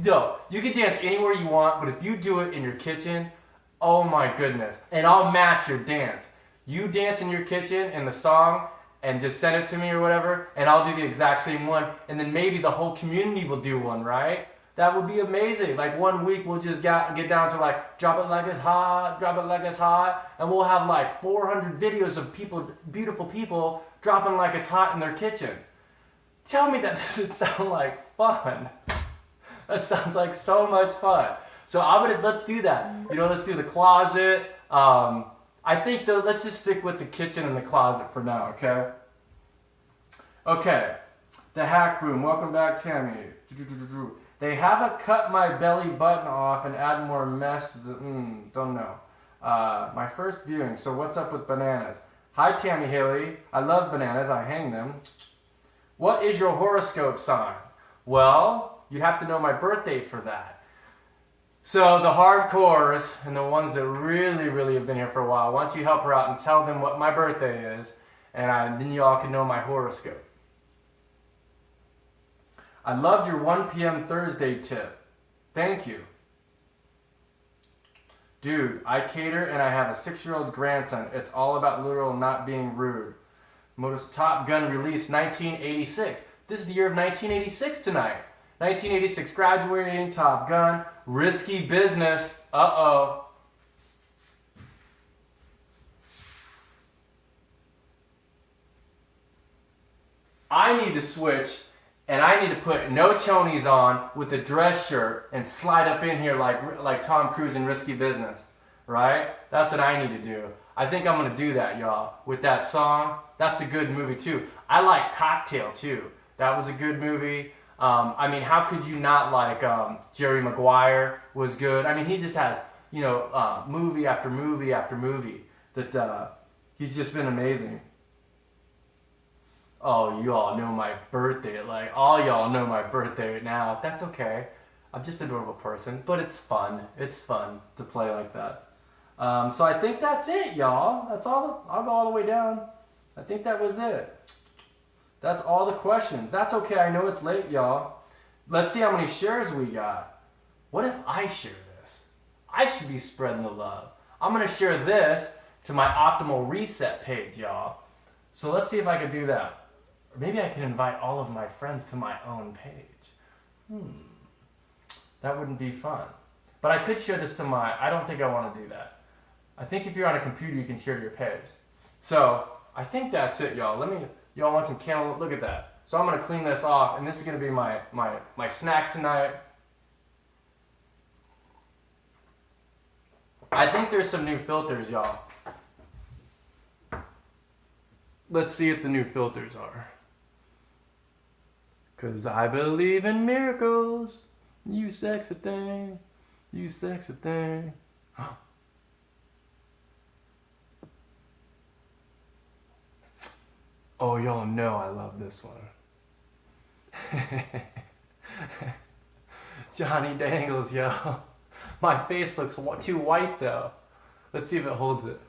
No, you can dance anywhere you want, but if you do it in your kitchen, oh my goodness. And I'll match your dance. You dance in your kitchen in the song and just send it to me or whatever, and I'll do the exact same one, and then maybe the whole community will do one, right? That would be amazing. Like 1 week we'll just get down to like drop it like it's hot, drop it like it's hot, and we'll have like 400 videos of people, beautiful people, dropping like it's hot in their kitchen. Tell me that doesn't sound like fun. That sounds like so much fun. So let's do that. You know, let's do the closet. I think though, let's just stick with the kitchen and the closet for now, okay? Okay, the hack room. Welcome back, Tammy. They haven't cut my belly button off and add more mesh to the, don't know. My first viewing, so what's up with bananas? Hi, Tammy Haley. I love bananas, I hang them. What is your horoscope sign? Well, you have to know my birth date for that. So the hardcores and the ones that really, really have been here for a while, why don't you help her out and tell them what my birthday is, and then y'all can know my horoscope. I loved your 1 p.m. Thursday tip. Thank you. Dude, I cater and I have a 6-year-old grandson. It's all about literal not being rude. Most Top Gun released 1986. This is the year of 1986 tonight. 1986 graduating, Top Gun, Risky Business. Uh-oh. I need to switch, and I need to put no chonies on with a dress shirt and slide up in here like Tom Cruise in Risky Business, right? That's what I need to do. I think I'm going to do that, y'all, with that song. That's a good movie, too. I like Cocktail, too. That was a good movie. I mean, how could you not like Jerry Maguire was good. I mean, he just has, you know, movie after movie after movie that he's just been amazing. Oh, you all know my birthday. Like, all y'all know my birthday now. That's okay. I'm just a normal person, but it's fun. It's fun to play like that. So I think that's it, y'all. That's all. I'll go all the way down. I think that was it. That's all the questions. That's okay. I know it's late, y'all. Let's see how many shares we got. What if I share this? I should be spreading the love. I'm going to share this to my Optimal Reset page, y'all. So let's see if I can do that. Or maybe I can invite all of my friends to my own page. That wouldn't be fun. But I could share this to my... I don't think I want to do that. I think if you're on a computer, you can share to your page. So I think that's it, y'all. Y'all want some cantaloupe? Look at that. So I'm going to clean this off, and this is going to be my snack tonight. I think there's some new filters, y'all. Let's see if the new filters are. 'Cause I believe in miracles. You sexy thing. You sexy thing. Oh, y'all know I love this one. Johnny Dangles, yo. My face looks too white, though. Let's see if it holds it.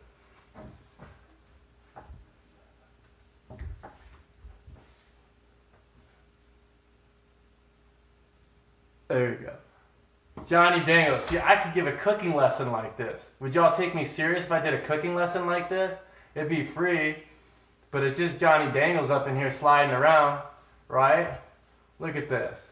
There you go. Johnny Dangles. See, I could give a cooking lesson like this. Would y'all take me serious if I did a cooking lesson like this? It'd be free. But it's just Johnny Dangles up in here sliding around, right? Look at this.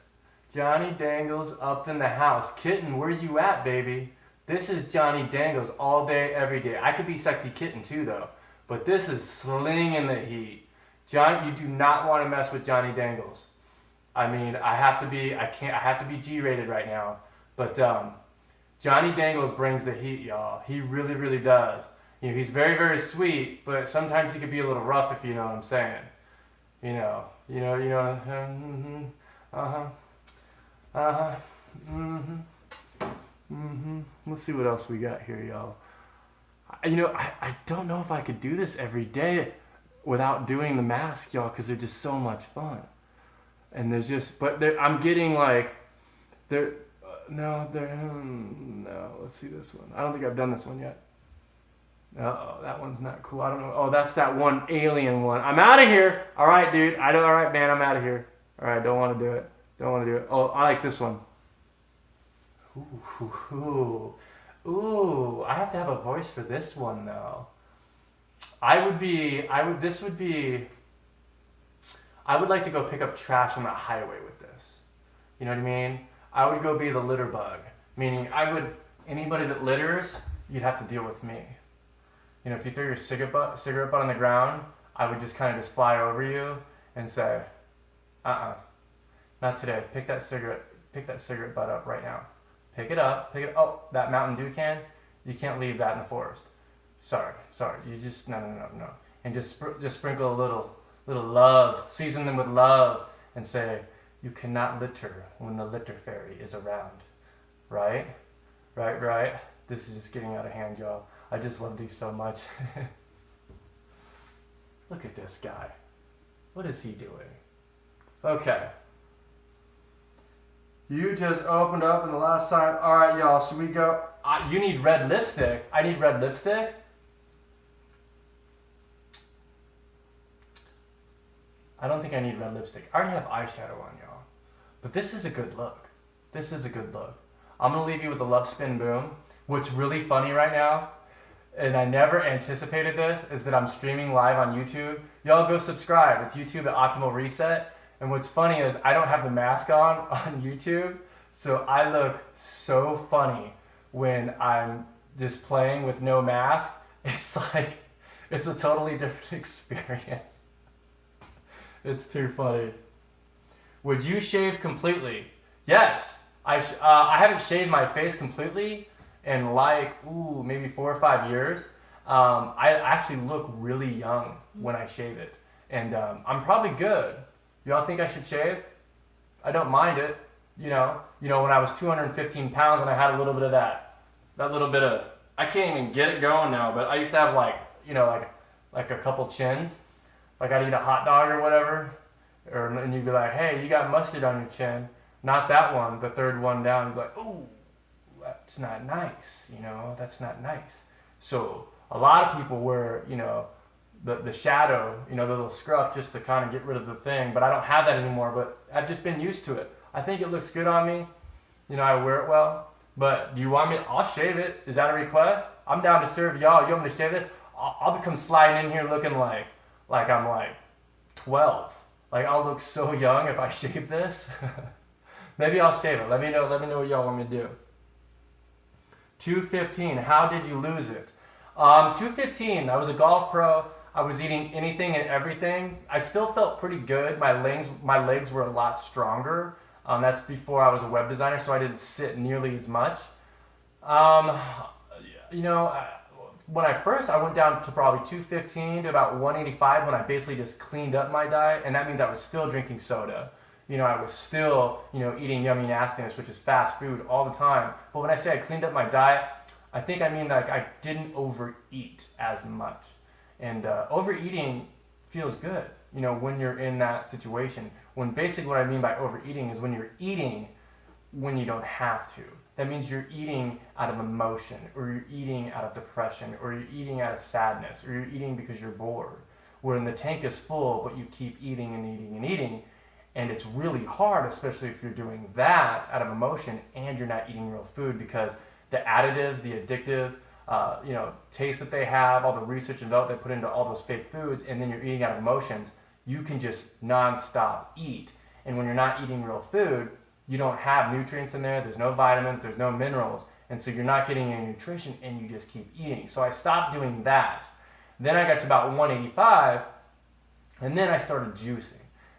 Johnny Dangles up in the house. Kitten, where you at, baby? This is Johnny Dangles all day, every day. I could be Sexy Kitten too, though. But this is slinging the heat. Johnny, you do not want to mess with Johnny Dangles. I mean, I have to be G-rated right now. But Johnny Dangles brings the heat, y'all. He really, really does. You know, he's very, very sweet, but sometimes he can be a little rough, if you know what I'm saying. Uh-huh. Uh-huh. Mm-hmm. Mm-hmm. Let's see what else we got here, y'all. I don't know if I could do this every day without doing the mask, y'all, because they're just so much fun. And there's just, but I'm getting like, they're, no, no, let's see this one. I don't think I've done this one yet. Uh-oh, that one's not cool. I don't know. Oh, that's that one alien one. I'm out of here. All right, dude. All right, man, I'm out of here. All right, don't want to do it. Don't want to do it. Oh, I like this one. Ooh, I have to have a voice for this one, though. I would like to go pick up trash on the highway with this. You know what I mean? I would go be the litter bug. Meaning, anybody that litters, you'd have to deal with me. If you throw your cigarette butt on the ground, I would just kind of just fly over you and say, not today. Pick that cigarette butt up right now. Pick it up. Oh, that Mountain Dew can, you can't leave that in the forest. Sorry. You just, no. And just sprinkle a little love, season them with love, and say, you cannot litter when the litter fairy is around. Right? This is just getting out of hand, y'all. I just love these so much. Look at this guy. What is he doing? Okay. You just opened up in the last time. All right, y'all, should we go? You need red lipstick. I need red lipstick. I don't think I need red lipstick. I already have eyeshadow on, y'all. But this is a good look. I'm going to leave you with a love spin boom. What's really funny right now, and I never anticipated this, is that I'm streaming live on YouTube. Y'all go subscribe. It's YouTube at Optimal Reset. And what's funny is I don't have the mask on YouTube, so I look so funny when I'm just playing with no mask. It's a totally different experience. It's too funny. Would you shave completely? Yes. I haven't shaved my face completely in maybe 4 or 5 years. I actually look really young when I shave it. And I'm probably good. Y'all think I should shave? I don't mind it. When I was 215 pounds and I had a little bit of that little bit of, I can't even get it going now, but I used to have like a couple chins. Like I'd eat a hot dog or whatever, and you'd be like, hey, you got mustard on your chin. Not that one, the third one down. You'd be like, ooh, that's not nice. That's not nice. So a lot of people wear, the shadow, the little scruff just to kind of get rid of the thing. But I don't have that anymore, but I've just been used to it. I think it looks good on me. I wear it well. But do you want me? I'll shave it. Is that a request? I'm down to serve y'all. You want me to shave this? I'll come sliding in here looking like I'm 12. I'll look so young if I shave this. Maybe I'll shave it. Let me know what y'all want me to do. 215. How did you lose it? 215. I was a golf pro. I was eating anything and everything. I still felt pretty good. My legs were a lot stronger. That's before I was a web designer, so I didn't sit nearly as much. When I went down to probably 215 to about 185 when I basically just cleaned up my diet, and that means I was still drinking soda. I was still, eating yummy nastiness, which is fast food all the time. But when I say I cleaned up my diet, I think I mean I didn't overeat as much. And overeating feels good, when you're in that situation. When basically what I mean by overeating is when you're eating when you don't have to. That means you're eating out of emotion, or you're eating out of depression, or you're eating out of sadness, or you're eating because you're bored. When the tank is full, but you keep eating and eating and eating, and it's really hard, especially if you're doing that out of emotion and you're not eating real food, because the additives, the addictive, taste that they have, all the research and development they put into all those fake foods, and then you're eating out of emotions, you can just nonstop eat. And when you're not eating real food, you don't have nutrients in there's no vitamins, there's no minerals, and so you're not getting any nutrition, and you just keep eating. So I stopped doing that. Then I got to about 185, and then I started juicing.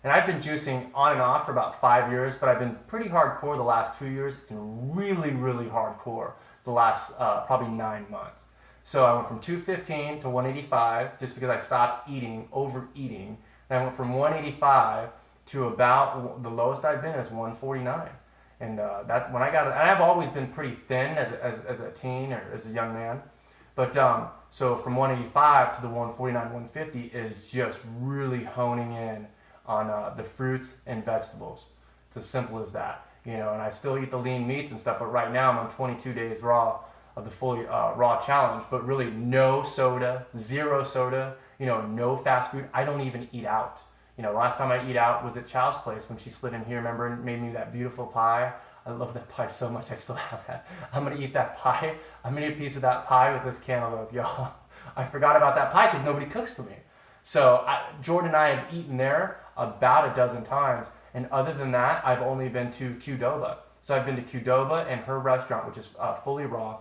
And I've been juicing on and off for about 5 years, but I've been pretty hardcore the last 2 years, and really, really hardcore the last probably 9 months. So I went from 215 to 185 just because I stopped overeating. And I went from 185 to about, the lowest I've been is 149. And that when I got it, and I've always been pretty thin as a teen or as a young man. But so from 185 to the 149, 150 is just really honing in on the fruits and vegetables. It's as simple as that, you know. And I still eat the lean meats and stuff, but right now I'm on 22 days raw of the fully raw challenge. But really, no soda, zero soda, you know, no fast food. I don't even eat out. You know, last time I eat out was at Chow's place when she slid in here, remember, and made me that beautiful pie. I love that pie so much, I still have that. I'm gonna eat that pie. I'm gonna eat a piece of that pie with this cantaloupe, y'all. I forgot about that pie because nobody cooks for me. So Jordyn and I have eaten there about a dozen times. And other than that, I've only been to Qdoba. So I've been to Qdoba and her restaurant, which is fully raw.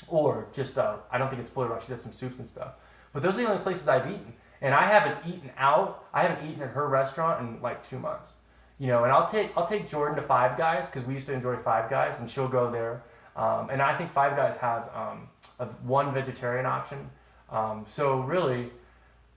Or just, I don't think it's fully raw, she does some soups and stuff. But those are the only places I've eaten. And I haven't eaten out. I haven't eaten at her restaurant in like 2 months. You know, and I'll take Jordyn to Five Guys because we used to enjoy Five Guys, and she'll go there. And I think Five Guys has one vegetarian option. So really,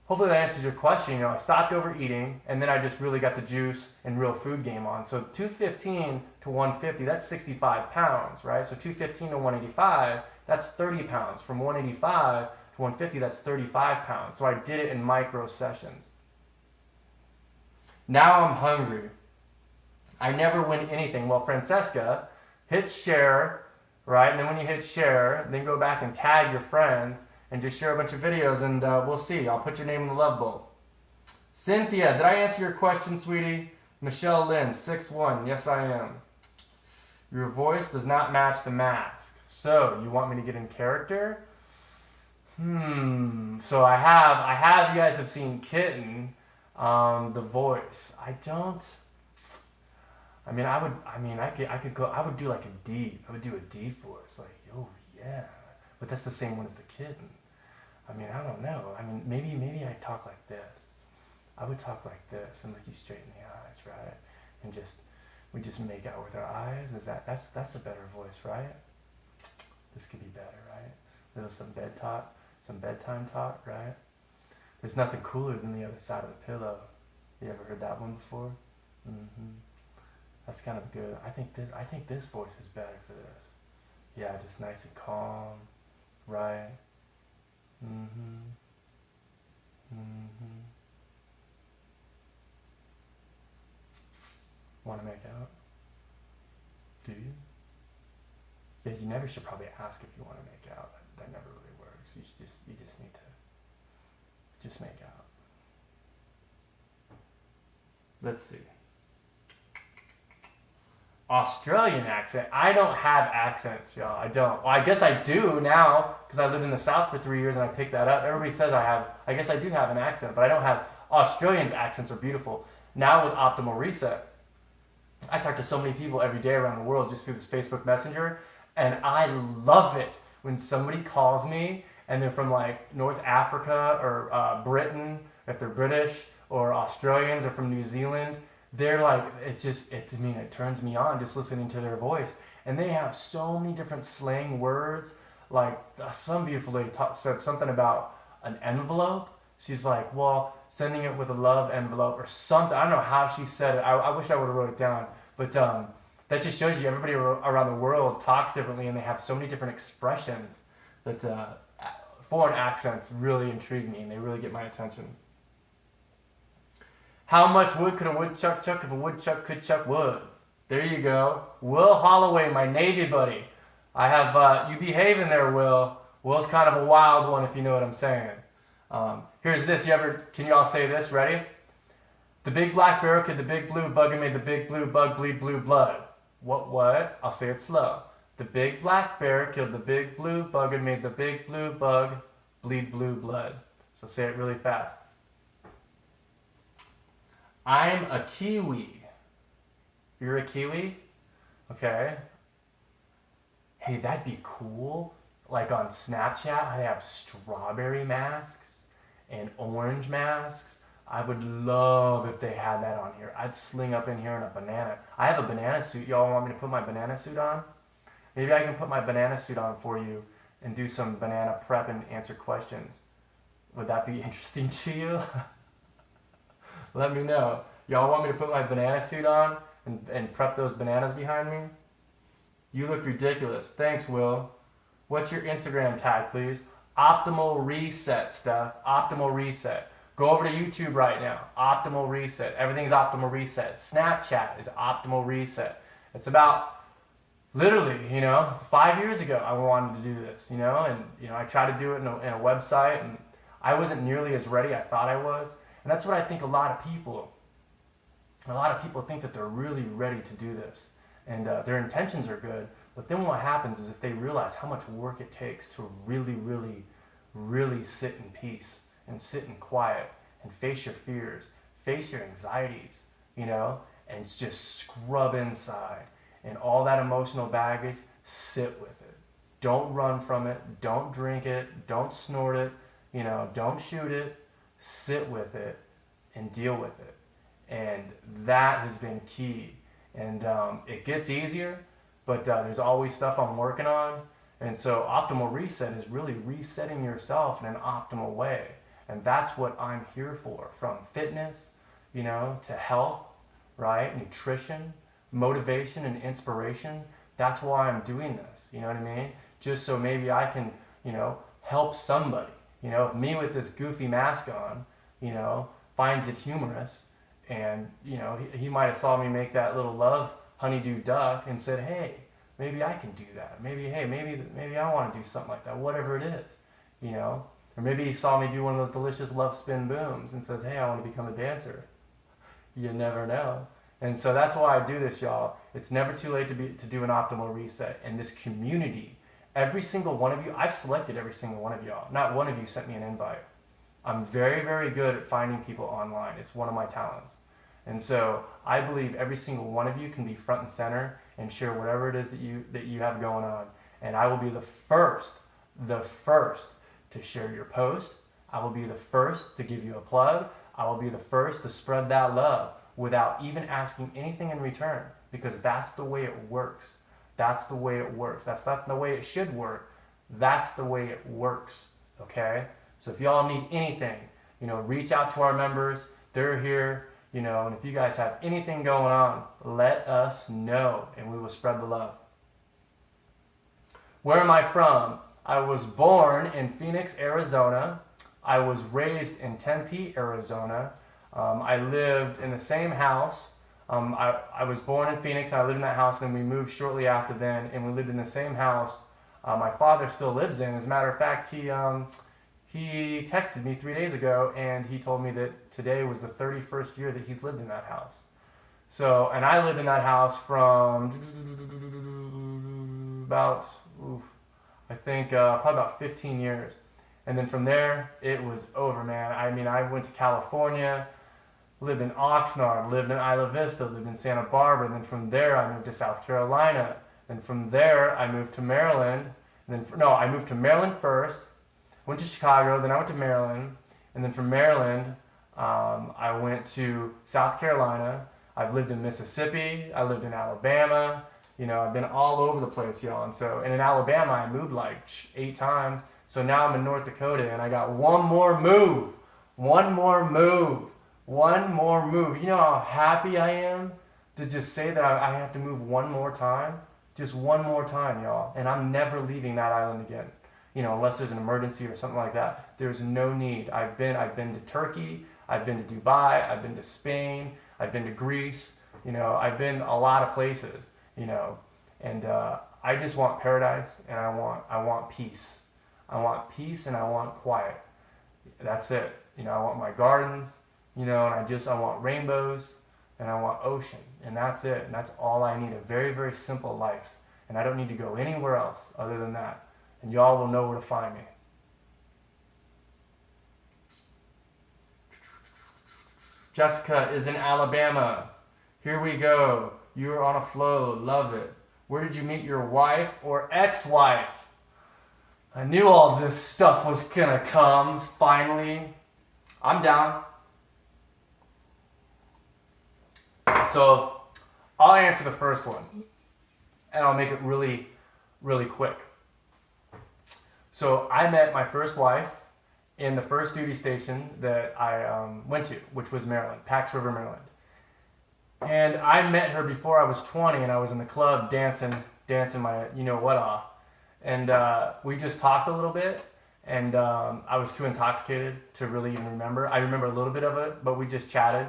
hopefully that answers your question. You know, I stopped overeating, and then I just really got the juice and real food game on. So 215 to 150, that's 65 pounds, right? So 215 to 185, that's 30 pounds. From 185 to 150, that's 35 pounds. So I did it in micro sessions. Now I'm hungry. I never win anything. Well, Francesca, hit share, right? And then when you hit share, then go back and tag your friends and just share a bunch of videos, and we'll see. I'll put your name in the love bowl. Cynthia, did I answer your question, sweetie? Michelle Lynn, 6'1". Yes, I am. Your voice does not match the mask. So, you want me to get in character? So I have, you guys have seen Kitten, the voice. I don't. I would do like a D. I would do a D voice, like, oh yeah. But that's the same one as the kitten. I mean, I don't know. I mean, maybe I talk like this. I would talk like this and look you straight in the eyes, right? And we just make out with our eyes. That's a better voice, right? This could be better, right? There's some bedtime talk, right? There's nothing cooler than the other side of the pillow. You ever heard that one before? That's kind of good. I think this voice is better for this. Yeah, just nice and calm, right? Want to make out? Do you? Yeah, you never should probably ask if you want to make out. That never really works. You just need to just make out. Let's see. Australian accent. I don't have accents, y'all. I don't. Well, I guess I do now because I lived in the South for 3 years and I picked that up. Everybody says I have. I guess I do have an accent, but I don't have. Australians' accents are beautiful. Now with Optimal Reset, I talk to so many people every day around the world just through this Facebook Messenger, and I love it when somebody calls me and they're from like North Africa or Britain, if they're British, or Australians or from New Zealand. They're like, it turns me on just listening to their voice. And they have so many different slang words. Like, some beautiful lady said something about an envelope. She's like, well, sending it with a love envelope or something. I don't know how she said it. I wish I would have wrote it down. But that just shows you everybody around the world talks differently, and they have so many different expressions that foreign accents really intrigue me, and they really get my attention. How much wood could a woodchuck chuck if a woodchuck could chuck wood? There you go. Will Holloway, my Navy buddy. I have, you behaving there, Will. Will's kind of a wild one, if you know what I'm saying. Here's this. Can you all say this? Ready? The big black bear killed the big blue bug and made the big blue bug bleed blue blood. What? I'll say it slow. The big black bear killed the big blue bug and made the big blue bug bleed blue blood. So say it really fast. I'm a Kiwi. You're a Kiwi? Okay. Hey, that'd be cool. Like on Snapchat, I have strawberry masks and orange masks. I would love if they had that on here. I'd sling up in here in a banana. I have a banana suit. Y'all want me to put my banana suit on? Maybe I can put my banana suit on for you and do some banana prep and answer questions. Would that be interesting to you? Let me know. Y'all want me to put my banana suit on and prep those bananas behind me? You look ridiculous. Thanks, Will. What's your Instagram tag, please? Optimal Reset, Steph. Optimal Reset. Go over to YouTube right now. Optimal Reset. Everything's Optimal Reset. Snapchat is Optimal Reset. It's about literally, 5 years ago I wanted to do this, and I tried to do it in a website, and I wasn't nearly as ready I thought I was. And that's what I think a lot of people think that they're really ready to do this. And their intentions are good, but then what happens is if they realize how much work it takes to really, really, really sit in peace and sit in quiet and face your fears, face your anxieties, and just scrub inside and all that emotional baggage, sit with it. Don't run from it. Don't drink it. Don't snort it. Don't shoot it. Sit with it and deal with it. And that has been key. And it gets easier, but there's always stuff I'm working on. And so optimal reset is really resetting yourself in an optimal way. And that's what I'm here for, from fitness, to health, right? Nutrition, motivation, and inspiration. That's why I'm doing this, you know what I mean? Just so maybe I can, help somebody. If me with this goofy mask on, finds it humorous, and he might have saw me make that little love honeydew duck and said, hey, maybe I can do that. Maybe I want to do something like that, whatever it is, Or maybe he saw me do one of those delicious love spin booms and says, hey, I want to become a dancer. You never know. And so that's why I do this, y'all. It's never too late to do an optimal reset. And this community, every single one of you, I've selected every single one of y'all. Not one of you sent me an invite. I'm very, very good at finding people online. It's one of my talents. And so I believe every single one of you can be front and center and share whatever it is that you have going on. And I will be the first to share your post. I will be the first to give you a plug. I will be the first to spread that love without even asking anything in return, because that's the way it works. That's the way it works. That's not the way it should work. That's the way it works, okay? So if y'all need anything, reach out to our members. They're here, and if you guys have anything going on, let us know, and we will spread the love. Where am I from? I was born in Phoenix, Arizona. I was raised in Tempe, Arizona. I lived in the same house. I was born in Phoenix, and I lived in that house, and we moved shortly after then, and we lived in the same house my father still lives in. As a matter of fact, he texted me 3 days ago, and he told me that today was the 31st year that he's lived in that house. So, and I lived in that house from about, probably about 15 years. And then from there, it was over, man. I mean, I went to California, lived in Oxnard, lived in Isla Vista, lived in Santa Barbara. And then from there, I moved to South Carolina. And from there, I moved to Maryland. I moved to Maryland first, went to Chicago, then I went to Maryland. And then from Maryland, I went to South Carolina. I've lived in Mississippi. I lived in Alabama. I've been all over the place, y'all. And in Alabama, I moved like 8 times. So now I'm in North Dakota, and I got one more move. You know how happy I am to just say that I have to move one more time? Just one more time, y'all. And I'm never leaving that island again. Unless there's an emergency or something like that. There's no need. I've been to Turkey. I've been to Dubai. I've been to Spain. I've been to Greece. I've been a lot of places. And I just want paradise, and I want peace. I want peace, and I want quiet. That's it. I want my gardens, and I want rainbows, and I want ocean, and that's it. And that's all I need, a very, very simple life. And I don't need to go anywhere else other than that. And y'all will know where to find me. Jessica is in Alabama. Here we go. You're on a flow. Love it. Where did you meet your wife or ex-wife? I knew all this stuff was gonna come, finally. I'm down. So, I'll answer the first one. And I'll make it really, really quick. So, I met my first wife in the first duty station that I went to, which was Maryland, Pax River, Maryland. And I met her before I was 20, and I was in the club dancing my you-know-what off. And we just talked a little bit, and I was too intoxicated to really even remember. I remember a little bit of it, but we just chatted.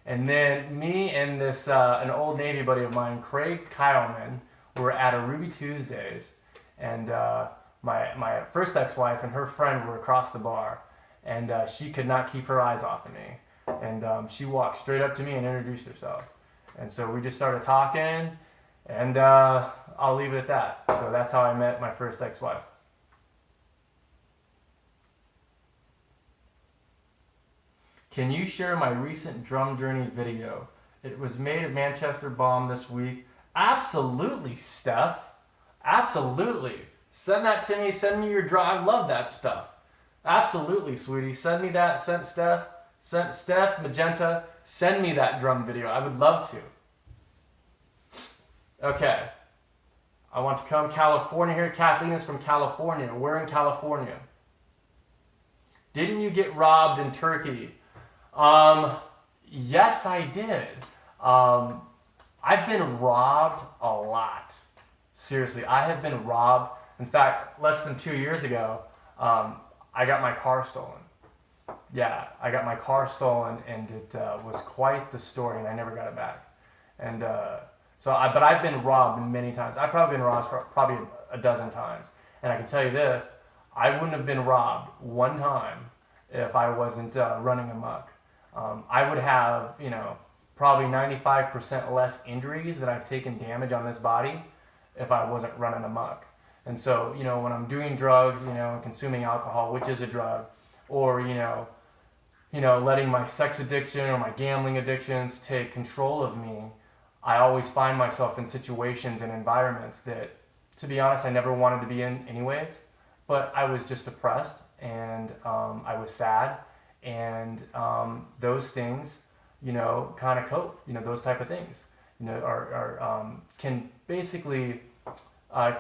And then me and this an old Navy buddy of mine, Craig Kyleman, were at a Ruby Tuesdays, and my first ex-wife and her friend were across the bar, and she could not keep her eyes off of me. And she walked straight up to me and introduced herself. And so we just started talking, and I'll leave it at that. So that's how I met my first ex-wife. Can you share my recent drum journey video? It was made at Manchester Bomb this week. Absolutely, Steph. Absolutely. Send that to me. Send me your drum. I love that stuff. Absolutely, sweetie. Send me that. Send Steph, Magenta. Send me that drum video. I would love to. Okay. I want to come California here. Kathleen is from California. We're in California. Didn't you get robbed in Turkey? Yes, I did. I've been robbed a lot. Seriously, I have been robbed. In fact, less than 2 years ago, I got my car stolen. Yeah, I got my car stolen, and it was quite the story, and I never got it back. And but I've been robbed many times. I've probably been robbed probably a dozen times. And I can tell you this, I wouldn't have been robbed one time if I wasn't running amok. I would have, probably 95% less injuries that I've taken damage on this body if I wasn't running amok. And so, when I'm doing drugs, consuming alcohol, which is a drug, or, letting my sex addiction or my gambling addictions take control of me, I always find myself in situations and environments that, to be honest, I never wanted to be in anyways. But I was just depressed, and I was sad, and those things, kind of cope. Those type of things, can basically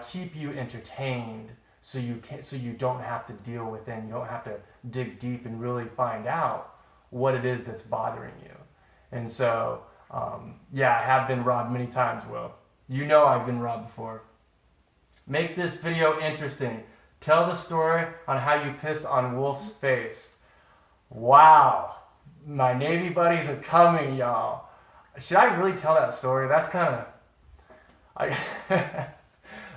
keep you entertained, so you don't have to deal with it. You don't have to dig deep and really find out what it is that's bothering you. And so, I have been robbed many times, Will. I've been robbed before. Make this video interesting. Tell the story on how you pissed on Wolf's face. Wow. My Navy buddies are coming, y'all. Should I really tell that story? That's kind of...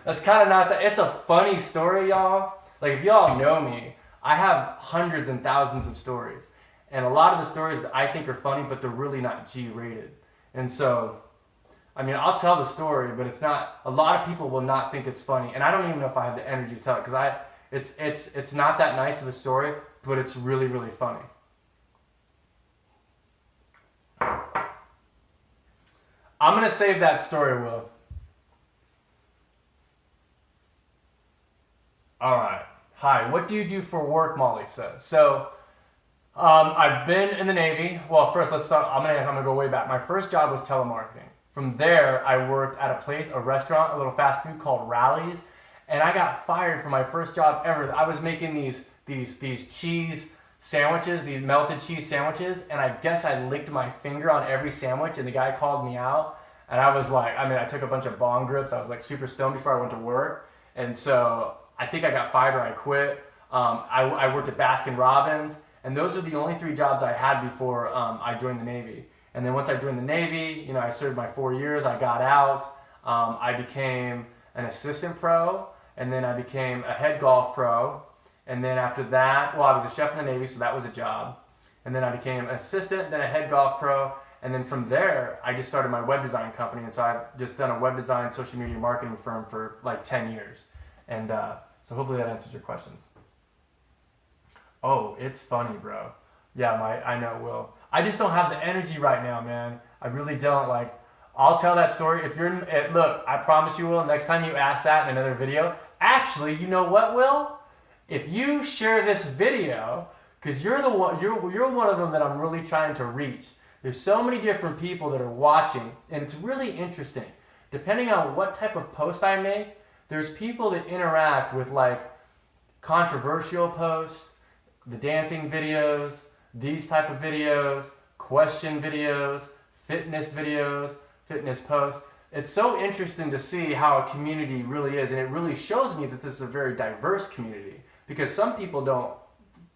That's kind of not that... It's a funny story, y'all. Like, if y'all know me, I have hundreds and thousands of stories. And a lot of the stories that I think are funny, but they're really not G-rated. And so, I'll tell the story, but it's not... A lot of people will not think it's funny. And I don't even know if I have the energy to tell it, because it's not that nice of a story, but it's really, really funny. I'm going to save that story, Will. All right. Hi, what do you do for work, Molly says. So, I've been in the Navy. Well, first, let's start. I'm gonna go way back. My first job was telemarketing. From there, I worked at a restaurant, a little fast food called Rallies, and I got fired for my first job ever. I was making these cheese sandwiches, these melted cheese sandwiches, and I guess I licked my finger on every sandwich, and the guy called me out, and I was like, I took a bunch of bong grips. I was like super stoned before I went to work, and so I think I got fired or I quit. I worked at Baskin Robbins, and those are the only 3 jobs I had before I joined the Navy. And then once I joined the Navy, I served my 4 years. I got out. I became an assistant pro, and then I became a head golf pro. And then after that, I was a chef in the Navy, so that was a job. And then I became an assistant, then a head golf pro. And then from there, I just started my web design company. And so I've just done a web design, social media marketing firm for like 10 years. And so hopefully that answers your questions. Oh, it's funny, bro. Yeah, I know, Will. I just don't have the energy right now, man. I really don't. I'll tell that story. Look, I promise you, Will, next time you ask that in another video, actually, you know what, Will? If you share this video, because you're one of them that I'm really trying to reach. There's so many different people that are watching, and it's really interesting. Depending on what type of post I make, there's people that interact with controversial posts, the dancing videos, these type of videos, question videos, fitness posts. It's so interesting to see how a community really is, and it really shows me that this is a very diverse community, because some people don't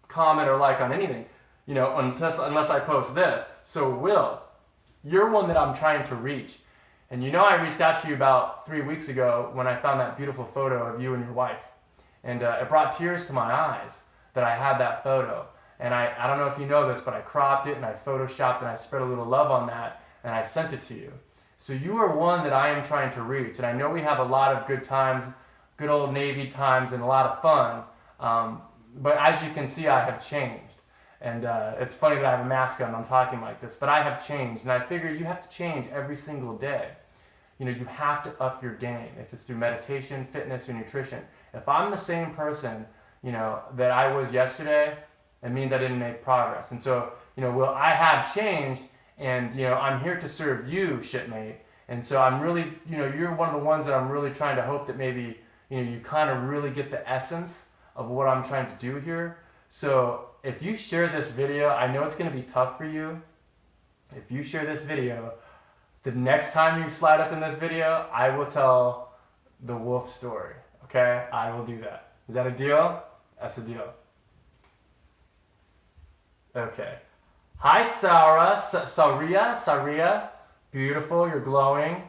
comment or like on anything, unless I post this. So Will, you're one that I'm trying to reach. And I reached out to you about 3 weeks ago when I found that beautiful photo of you and your wife. And it brought tears to my eyes that I had that photo. And I don't know if you know this, but I cropped it and I photoshopped and I spread a little love on that and I sent it to you. So you are one that I am trying to reach. And I know we have a lot of good times, good old Navy times, and a lot of fun. But as you can see, I have changed. And it's funny that I have a mask on and I'm talking like this, but I have changed. And I figure you have to change every single day. You have to up your game, if it's through meditation, fitness, or nutrition. If I'm the same person, that I was yesterday, it means I didn't make progress. And so, Will, I have changed, and, I'm here to serve you, shipmate. And so I'm really, you're one of the ones that I'm really trying to hope that maybe, you kind of really get the essence of what I'm trying to do here. So if you share this video, I know it's going to be tough for you. If you share this video, the next time you slide up in this video, I will tell the wolf story. Okay? I will do that. Is that a deal? That's a deal. Okay. Hi, Sarah. Saria. Beautiful. You're glowing.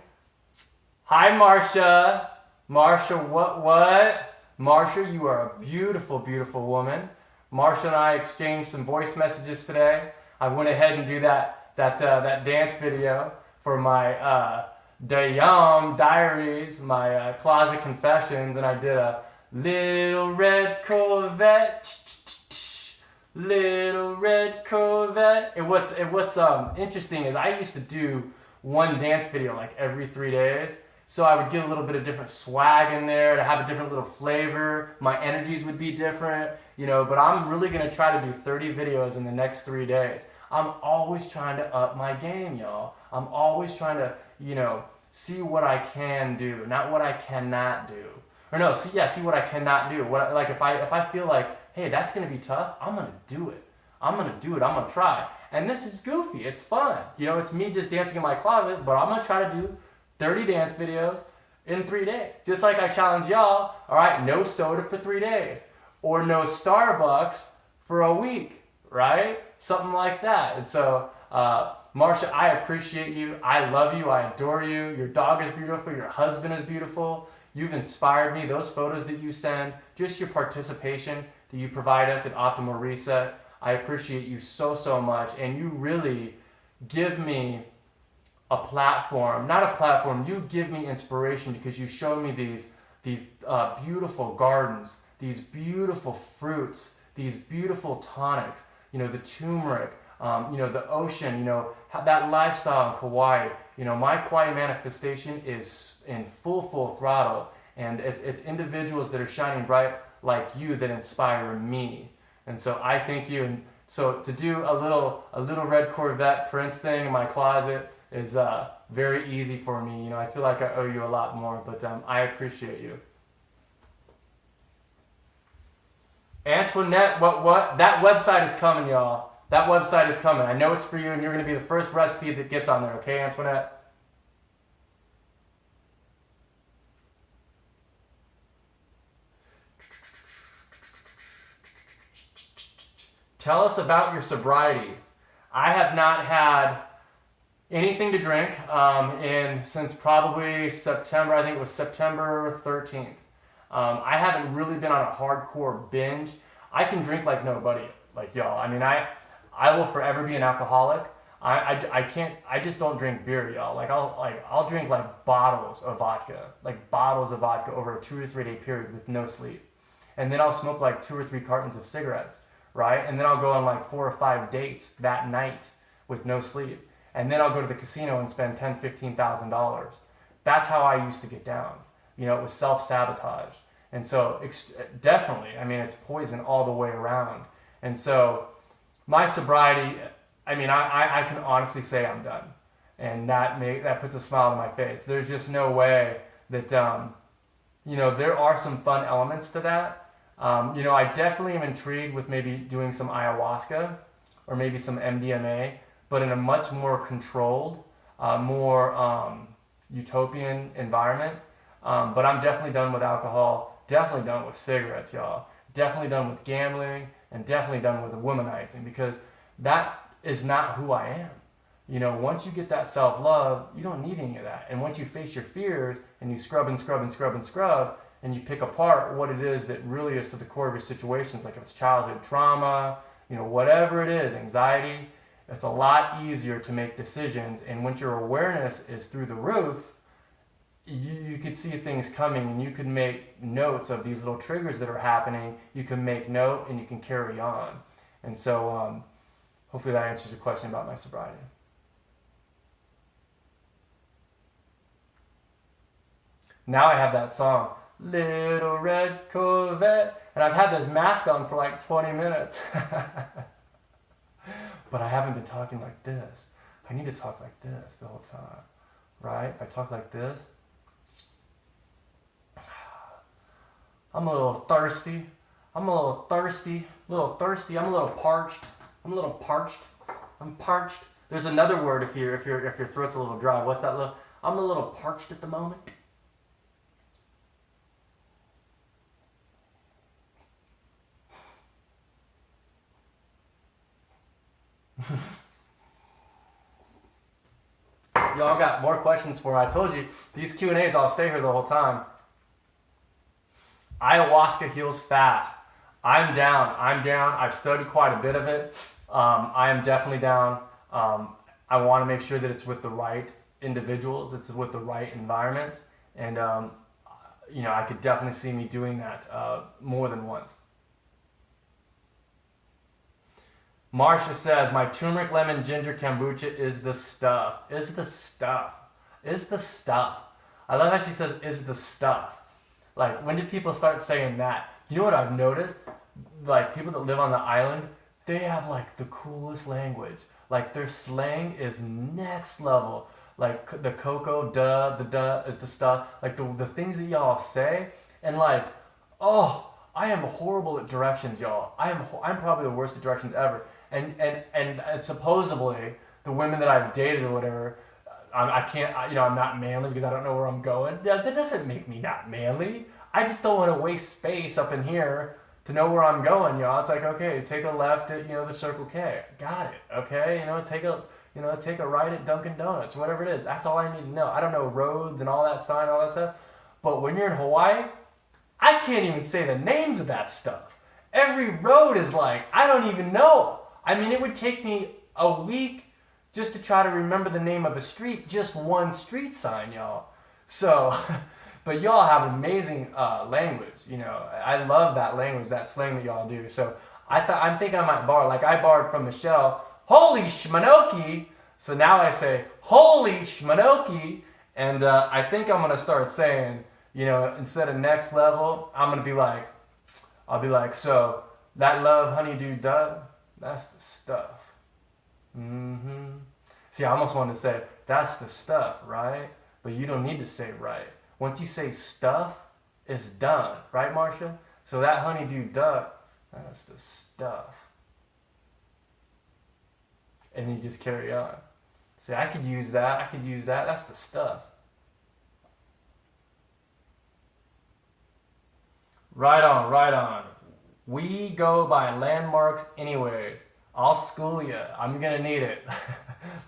Hi, Marsha. Marsha, what? Marsha, you are a beautiful, beautiful woman. Marsha and I exchanged some voice messages today. I went ahead and do that dance video for my diaries, my closet confessions, and I did a little red Corvette, little red Corvette. And what's interesting is I used to do one dance video like every 3 days. So I would get a little bit of different swag in there to have a different little flavor. My energies would be different, but I'm really going to try to do 30 videos in the next 3 days. I'm always trying to up my game, y'all. I'm always trying to, see what I can do, not what I cannot do. Or no, see what I cannot do. If I feel like, hey, that's going to be tough, I'm going to do it. I'm going to try. And this is goofy. It's fun. It's me just dancing in my closet, but I'm going to try to do 30 dance videos in 3 days. Just like I challenge y'all, all right, no soda for 3 days. Or no Starbucks for a week, right? Something like that. And so, Marsha, I appreciate you. I love you. I adore you. Your dog is beautiful. Your husband is beautiful. You've inspired me. Those photos that you send, just your participation that you provide us at Optimal Reset, I appreciate you so, so much. And you really give me a platform, not a platform, you give me inspiration because you show me these beautiful gardens, these beautiful fruits, these beautiful tonics, the turmeric, the ocean, that lifestyle in Kauai. My Kauai manifestation is in full throttle, and it's individuals that are shining bright like you that inspire me. And so I thank you. And so to do a little red Corvette Prince thing in my closet is very easy for me. I feel like I owe you a lot more, but I appreciate you. Antoinette, what? That website is coming, y'all. That website is coming. I know it's for you, and you're going to be the first recipe that gets on there, okay, Antoinette? Tell us about your sobriety. I have not had anything to drink since probably September. I think it was September 13th. I haven't really been on a hardcore binge. I can drink like nobody, like y'all. I mean, I will forever be an alcoholic. I just don't drink beer, y'all. I'll drink like bottles of vodka over a 2 or 3 day period with no sleep. And then I'll smoke like 2 or 3 cartons of cigarettes, right? And then I'll go on like 4 or 5 dates that night with no sleep. And then I'll go to the casino and spend $10,000, $15,000. That's how I used to get down. It was self-sabotage. And so definitely, it's poison all the way around. And so my sobriety, I can honestly say I'm done. And that puts a smile on my face. There's just no way that, there are some fun elements to that, I definitely am intrigued with maybe doing some ayahuasca or maybe some MDMA, but in a much more controlled, more utopian environment. But I'm definitely done with alcohol, definitely done with cigarettes, y'all, definitely done with gambling, and definitely done with womanizing, because that is not who I am. Once you get that self-love, you don't need any of that. And once you face your fears and you scrub and scrub and scrub and scrub, and you pick apart what it is that really is to the core of your situations, like if it's childhood trauma, whatever it is, anxiety, it's a lot easier to make decisions. And once your awareness is through the roof, you could see things coming, and you can make notes of these little triggers that are happening. You can make note and you can carry on. And so hopefully that answers your question about my sobriety. Now I have that song, Little Red Corvette, and I've had this mask on for like 20 minutes. But I haven't been talking like this. I need to talk like this the whole time, right? If I talk like this, I'm a little thirsty. I'm a little parched. I'm parched. There's another word if your throat's a little dry. What's that little? I'm a little parched at the moment. Y'all got more questions for me. I told you, these Q&As, I'll stay here the whole time. Ayahuasca heals fast. I'm down. I've studied quite a bit of it. I am definitely down. I want to make sure that it's with the right individuals. It's with the right environment. And, I could definitely see me doing that more than once. Marsha says, my turmeric, lemon, ginger kombucha is the stuff. Is the stuff. I love how she says, is the stuff. Like, when did people start saying that? You know what I've noticed? Like, people that live on the island, they have, like, the coolest language. Like, their slang is next level. Like, the cocoa, the duh is the stuff. Like, the things that y'all say. And, like, oh, I am horrible at directions, y'all. I'm probably the worst at directions ever. And supposedly, the women that I've dated or whatever, I can't, I'm not manly because I don't know where I'm going. That doesn't make me not manly. I just don't want to waste space up in here to know where I'm going, y'all. It's like, okay, take a left at, the Circle K. Got it, okay? Take a right at Dunkin' Donuts, whatever it is. That's all I need to know. I don't know roads and all that sign, all that stuff. But when you're in Hawaii, I can't even say the names of that stuff. Every road is like, I don't even know. I mean, it would take me a week just to try to remember the name of a street, just one street sign, y'all. So, but y'all have amazing language, I love that language, that slang that y'all do. So I think I might borrow, like I borrowed from Michelle, holy shmanoki. So now I say, holy shmanoki. And I think I'm going to start saying, instead of next level, I'll be like, so that love honeydew dove, that's the stuff. See, I almost wanted to say, that's the stuff, right? But you don't need to say right. Once you say stuff, it's done. Right, Marsha? So that honeydew duck, that's the stuff. And you just carry on. See, I could use that. That's the stuff. Right on. We go by landmarks anyways. I'll school you. I'm gonna need it.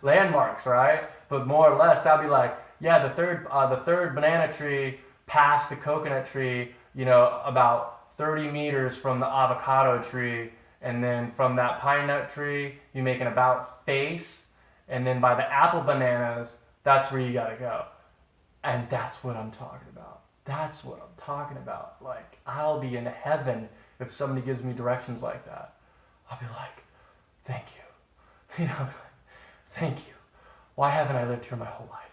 Landmarks, right? But more or less, that'll be like, yeah, the third banana tree past the coconut tree, about 30 meters from the avocado tree, and then from that pine nut tree, you make an about face, and then by the apple bananas, that's where you gotta go. And that's what I'm talking about. Like, I'll be in heaven if somebody gives me directions like that. I'll be like, thank you. Thank you. Why haven't I lived here my whole life?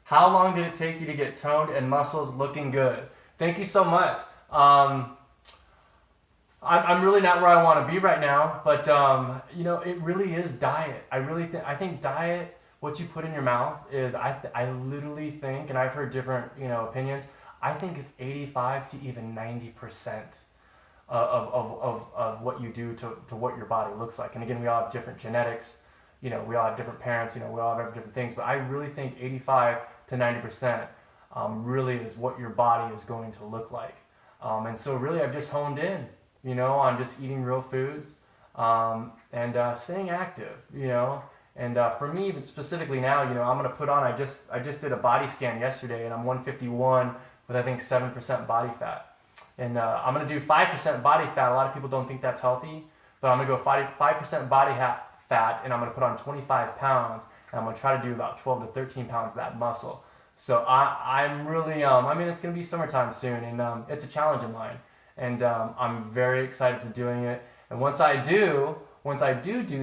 How long did it take you to get toned and muscles looking good? Thank you so much. I'm really not where I want to be right now, but it really is diet. I think diet, what you put in your mouth is, I literally think, and I've heard different, opinions. I think it's 85 to even 90% of what you do to what your body looks like. And again, we all have different genetics. We all have different parents. We all have different things. But I really think 85 to 90% really is what your body is going to look like. And so really I've just honed in, on just eating real foods and staying active, And for me, specifically now, I'm going to put on, I just did a body scan yesterday, and I'm 151 with, I think, 7% body fat. And I'm going to do 5% body fat. A lot of people don't think that's healthy, but I'm going to go 5% body fat, and I'm going to put on 25 pounds, and I'm going to try to do about 12 to 13 pounds of that muscle. So I'm really, it's going to be summertime soon, and it's a challenge of mine. And I'm very excited to doing it. And once I do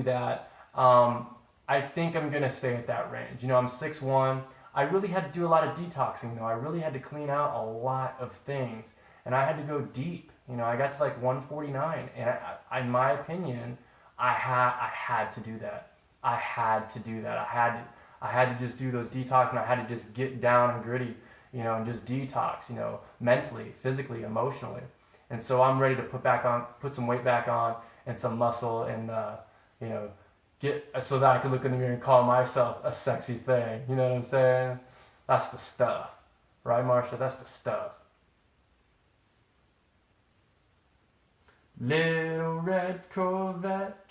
that, I think I'm going to stay at that range. I'm 6'1". I really had to do a lot of detoxing, though. I really had to clean out a lot of things. And I had to go deep. I got to like 149. And in my opinion, I had to do that. I had to just do those detox, and I had to just get down and gritty, and just detox, mentally, physically, emotionally. And so I'm ready to put some weight back on and some muscle, and get so that I can look in the mirror and call myself a sexy thing. You know what I'm saying? That's the stuff, right, Marsha? That's the stuff. Little red Corvette.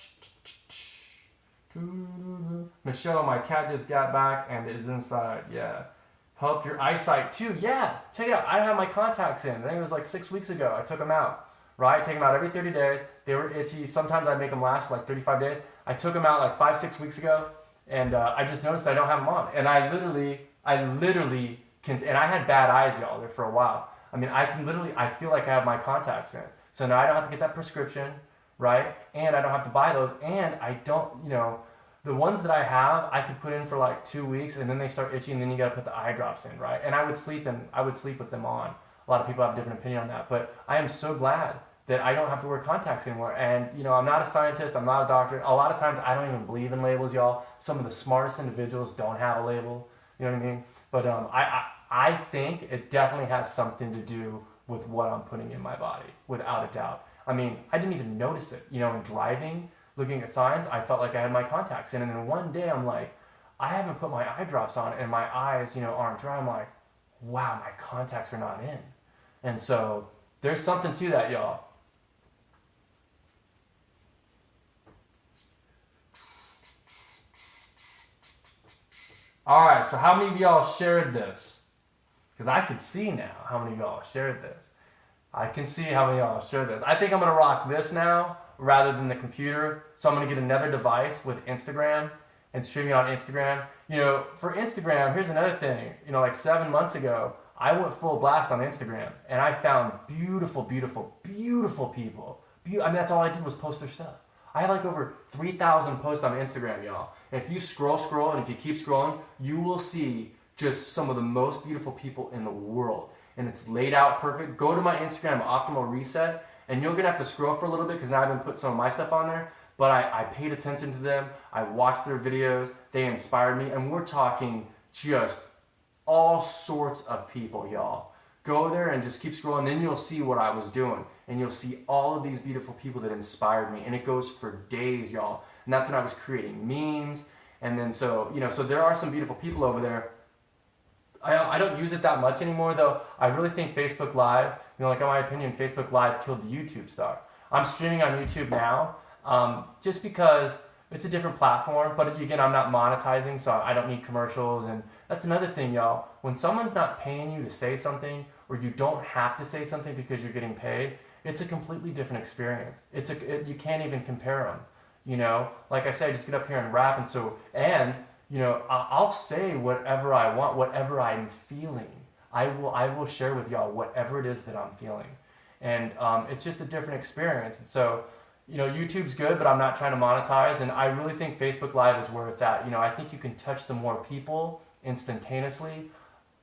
Michelle, my cat just got back and is inside. Yeah. Helped your eyesight too. Yeah. Check it out. I had my contacts in. I think it was like 6 weeks ago. I took them out. Right? Take them out every 30 days. They were itchy. Sometimes I make them last for like 35 days. I took them out like 5-6 weeks ago, and I just noticed I don't have them on. And I literally can. And I had bad eyes, y'all, there for a while. I feel like I have my contacts in. So now I don't have to get that prescription, right? And I don't have to buy those. And I don't, the ones that I have, I could put in for like 2 weeks, and then they start itching, and then you got to put the eye drops in, right? And I would sleep with them on. A lot of people have a different opinion on that, but I am so glad that I don't have to wear contacts anymore. And I'm not a scientist, I'm not a doctor. A lot of times I don't even believe in labels, y'all. Some of the smartest individuals don't have a label. You know what I mean? But I think it definitely has something to do with what I'm putting in my body, without a doubt. I didn't even notice it. In driving, looking at signs, I felt like I had my contacts in, and then one day I'm like, I haven't put my eye drops on, and my eyes, aren't dry. I'm like, wow, my contacts are not in. And so there's something to that, y'all. All right, so how many of y'all shared this? Because I can see now how many of y'all shared this. I can see how many of y'all shared this. I think I'm going to rock this now rather than the computer. So I'm going to get another device with Instagram and streaming on Instagram. For Instagram, here's another thing. Like 7 months ago, I went full blast on Instagram, and I found beautiful, beautiful, beautiful people. That's all I did was post their stuff. I have like over 3,000 posts on Instagram, y'all. And if you scroll, and if you keep scrolling, you will see just some of the most beautiful people in the world. And it's laid out perfect. Go to my Instagram, Optimal Reset, and you're going to have to scroll for a little bit because now I've been putting some of my stuff on there. But I paid attention to them. I watched their videos. They inspired me. And we're talking just all sorts of people, y'all. Go there and just keep scrolling. Then you'll see what I was doing. And you'll see all of these beautiful people that inspired me. And it goes for days, y'all. And that's when I was creating memes. And then so there are some beautiful people over there. I don't use it that much anymore, though. I really think Facebook Live, like in my opinion, Facebook Live killed the YouTube star. I'm streaming on YouTube now, just because it's a different platform. But again, I'm not monetizing, so I don't need commercials. And that's another thing, y'all. When someone's not paying you to say something, or you don't have to say something because you're getting paid, it's a completely different experience. You can't even compare them. Like I said, I just get up here and rap, I'll say whatever I want, whatever I'm feeling. I will share with y'all whatever it is that I'm feeling. And it's just a different experience. And so, YouTube's good, but I'm not trying to monetize. And I really think Facebook Live is where it's at. I think you can touch the more people instantaneously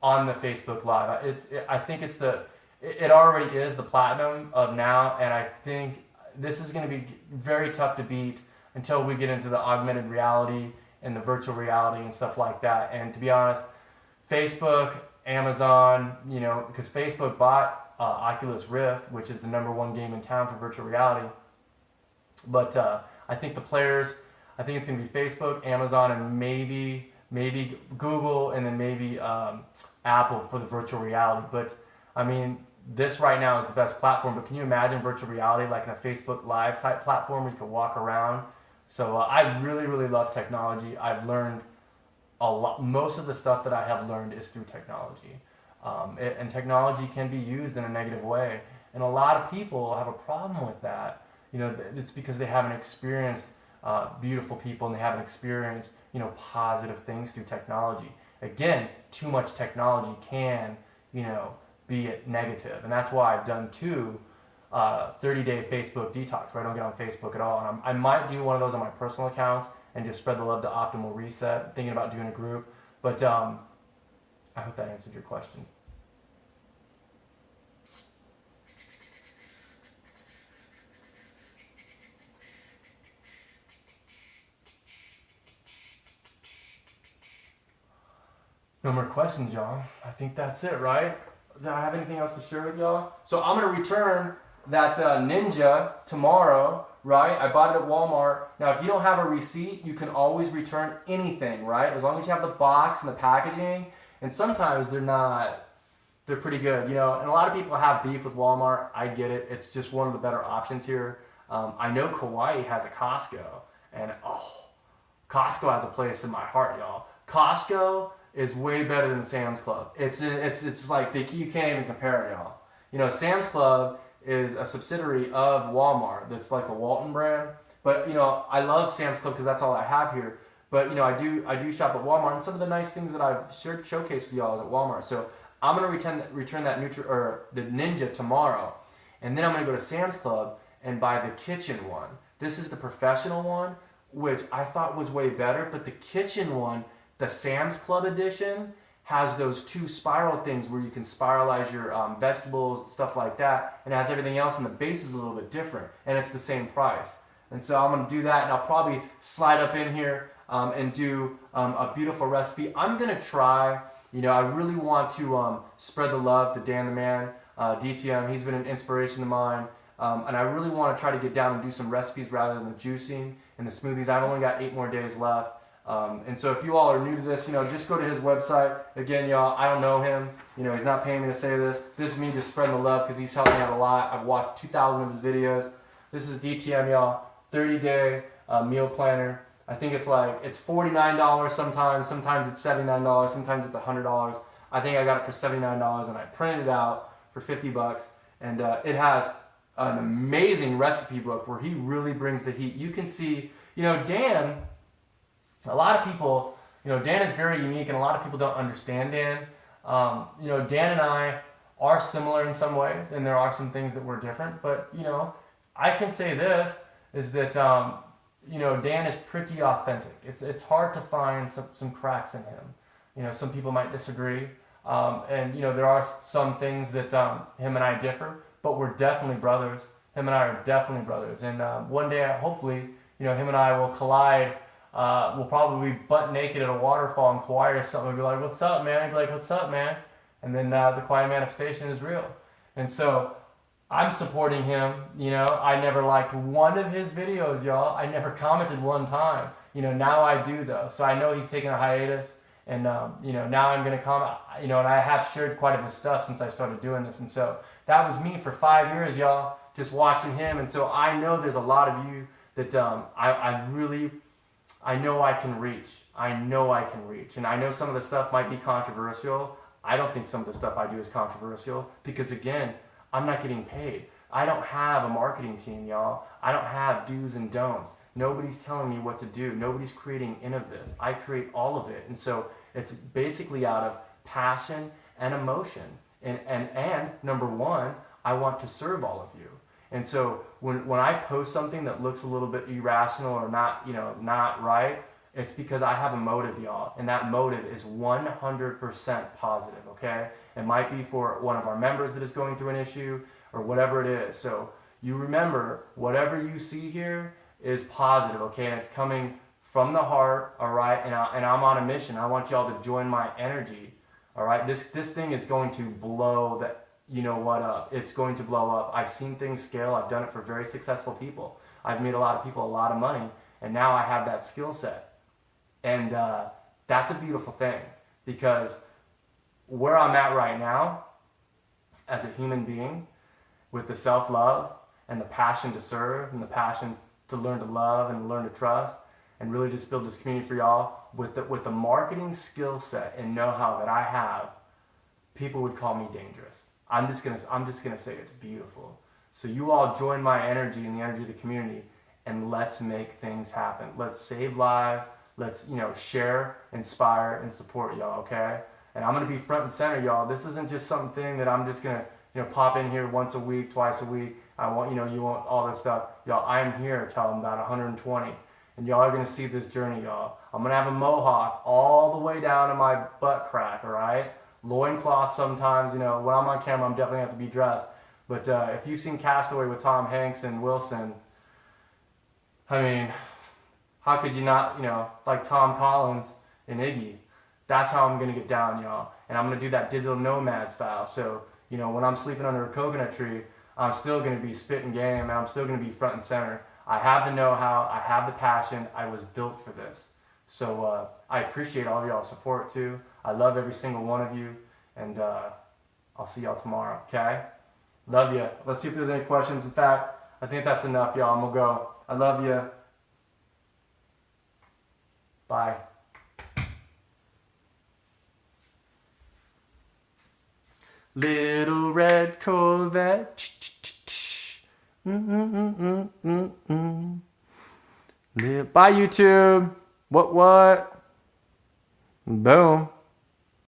on the Facebook Live. I think it already is the platinum of now. And I think this is going to be very tough to beat until we get into the augmented reality and the virtual reality and stuff like that. And to be honest, Facebook, Amazon, because Facebook bought Oculus Rift, which is the #1 game in town for virtual reality. But I think the players, I think it's going to be Facebook, Amazon, and maybe Google, and then maybe Apple for the virtual reality. But I mean, this right now is the best platform. But can you imagine virtual reality like in a Facebook Live type platform where you can walk around? So I really, really love technology. I've learned a lot. Most of the stuff that I have learned is through technology. And technology can be used in a negative way. And a lot of people have a problem with that. It's because they haven't experienced beautiful people, and they haven't experienced, positive things through technology. Again, too much technology can, be negative. And that's why I've done 2 30-day Facebook detox where I don't get on Facebook at all. And I might do one of those on my personal accounts and just spread the love to Optimal Reset. Thinking about doing a group. But I hope that answered your question. No more questions, y'all. I think that's it, right? Do I have anything else to share with y'all? So I'm going to return that Ninja tomorrow, right? I bought it at Walmart. Now, if you don't have a receipt, you can always return anything, right? As long as you have the box and the packaging. And sometimes they're pretty good, And a lot of people have beef with Walmart. I get it. It's just one of the better options here. I know Kauai has a Costco. And, Costco has a place in my heart, y'all. Costco is way better than Sam's Club. It's like you can't even compare it, y'all. Sam's Club is a subsidiary of Walmart. That's like the Walton brand. But I love Sam's Club because that's all I have here. But I do shop at Walmart, and some of the nice things that I've showcased with y'all is at Walmart. So I'm gonna return that the Ninja tomorrow, and then I'm gonna go to Sam's Club and buy the kitchen one. This is the professional one, which I thought was way better, but the kitchen one, the Sam's Club edition, has those 2 spiral things where you can spiralize your vegetables, stuff like that, and it has everything else, and the base is a little bit different, and it's the same price. And so I'm going to do that, and I'll probably slide up in here and do a beautiful recipe. I'm going to try, I really want to spread the love to Dan the Man, DTM. He's been an inspiration of mine, and I really want to try to get down and do some recipes rather than the juicing and the smoothies. I've only got 8 more days left. And so if you all are new to this, just go to his website. Again, y'all, I don't know him. He's not paying me to say this. This is me just spreading the love because he's helped me out a lot. I've watched 2,000 of his videos. This is DTM, y'all. 30-day meal planner. I think it's $49 sometimes. Sometimes it's $79. Sometimes it's $100. I think I got it for $79, and I printed it out for $50. And it has an amazing recipe book where he really brings the heat. You can see, Dan. A lot of people, Dan is very unique, and a lot of people don't understand Dan. Dan and I are similar in some ways, and there are some things that we're different. But, I can say this, is that, Dan is pretty authentic. It's hard to find some cracks in him. Some people might disagree. And, there are some things that him and I differ, but we're definitely brothers. Him and I are definitely brothers. And one day, hopefully, him and I will collide. We'll probably be butt naked at a waterfall in Kauai or something. We'll be like, "What's up, man?" I'd be like, "What's up, man?" And then the Kauai manifestation is real. And so I'm supporting him. I never liked one of his videos, y'all. I never commented one time. Now I do, though. So I know he's taking a hiatus. And, now I'm going to comment. And I have shared quite a bit of stuff since I started doing this. And so that was me for 5 years, y'all, just watching him. And so I know there's a lot of you that I know I can reach. And I know some of the stuff might be controversial. I don't think some of the stuff I do is controversial because, again, I'm not getting paid. I don't have a marketing team, y'all. I don't have do's and don'ts. Nobody's telling me what to do. Nobody's creating any of this. I create all of it. And so it's basically out of passion and emotion. And number one, I want to serve all of you. And so when I post something that looks a little bit irrational or not right, it's because I have a motive, y'all. And that motive is 100% positive, okay? It might be for one of our members that is going through an issue or whatever it is. So you remember, whatever you see here is positive, okay? And it's coming from the heart, all right? And I'm on a mission. I want y'all to join my energy, All right, this thing is going to blow that, you know what, up. It's going to blow up. I've seen things scale. I've done it for very successful people. I've made a lot of people a lot of money, and now I have that skill set. And that's a beautiful thing, because where I'm at right now as a human being, with the self-love and the passion to serve and the passion to learn to love and learn to trust and really just build this community for y'all, with the marketing skill set and know-how that I have, people would call me dangerous. I'm just gonna say it's beautiful. So you all join my energy and the energy of the community, and let's make things happen. Let's save lives. Let's, you know, share, inspire, and support y'all. Okay? And I'm gonna be front and center, y'all. This isn't just something that I'm just gonna, you know, pop in here once a week, twice a week. I want, you know, you want all this stuff, y'all. I'm here till I'm about 120, and y'all are gonna see this journey, y'all. I'm gonna have a mohawk all the way down to my butt crack. All right? Loincloth sometimes, you know, when I'm on camera, I'm definitely have to be dressed. But if you've seen Castaway with Tom Hanks and Wilson, I mean, how could you not, you know, like Tom Collins and Iggy? That's how I'm going to get down, y'all. And I'm going to do that digital nomad style. So, you know, when I'm sleeping under a coconut tree, I'm still going to be spitting game, and I'm still going to be front and center. I have the know-how. I have the passion. I was built for this. So I appreciate all of y'all's support, too. I love every single one of you. And I'll see y'all tomorrow, okay? Love you. Let's see if there's any questions. In fact, I think that's enough, y'all. I'm going to go. I love you. Bye. Little red Corvette. Bye, YouTube. What? Boom.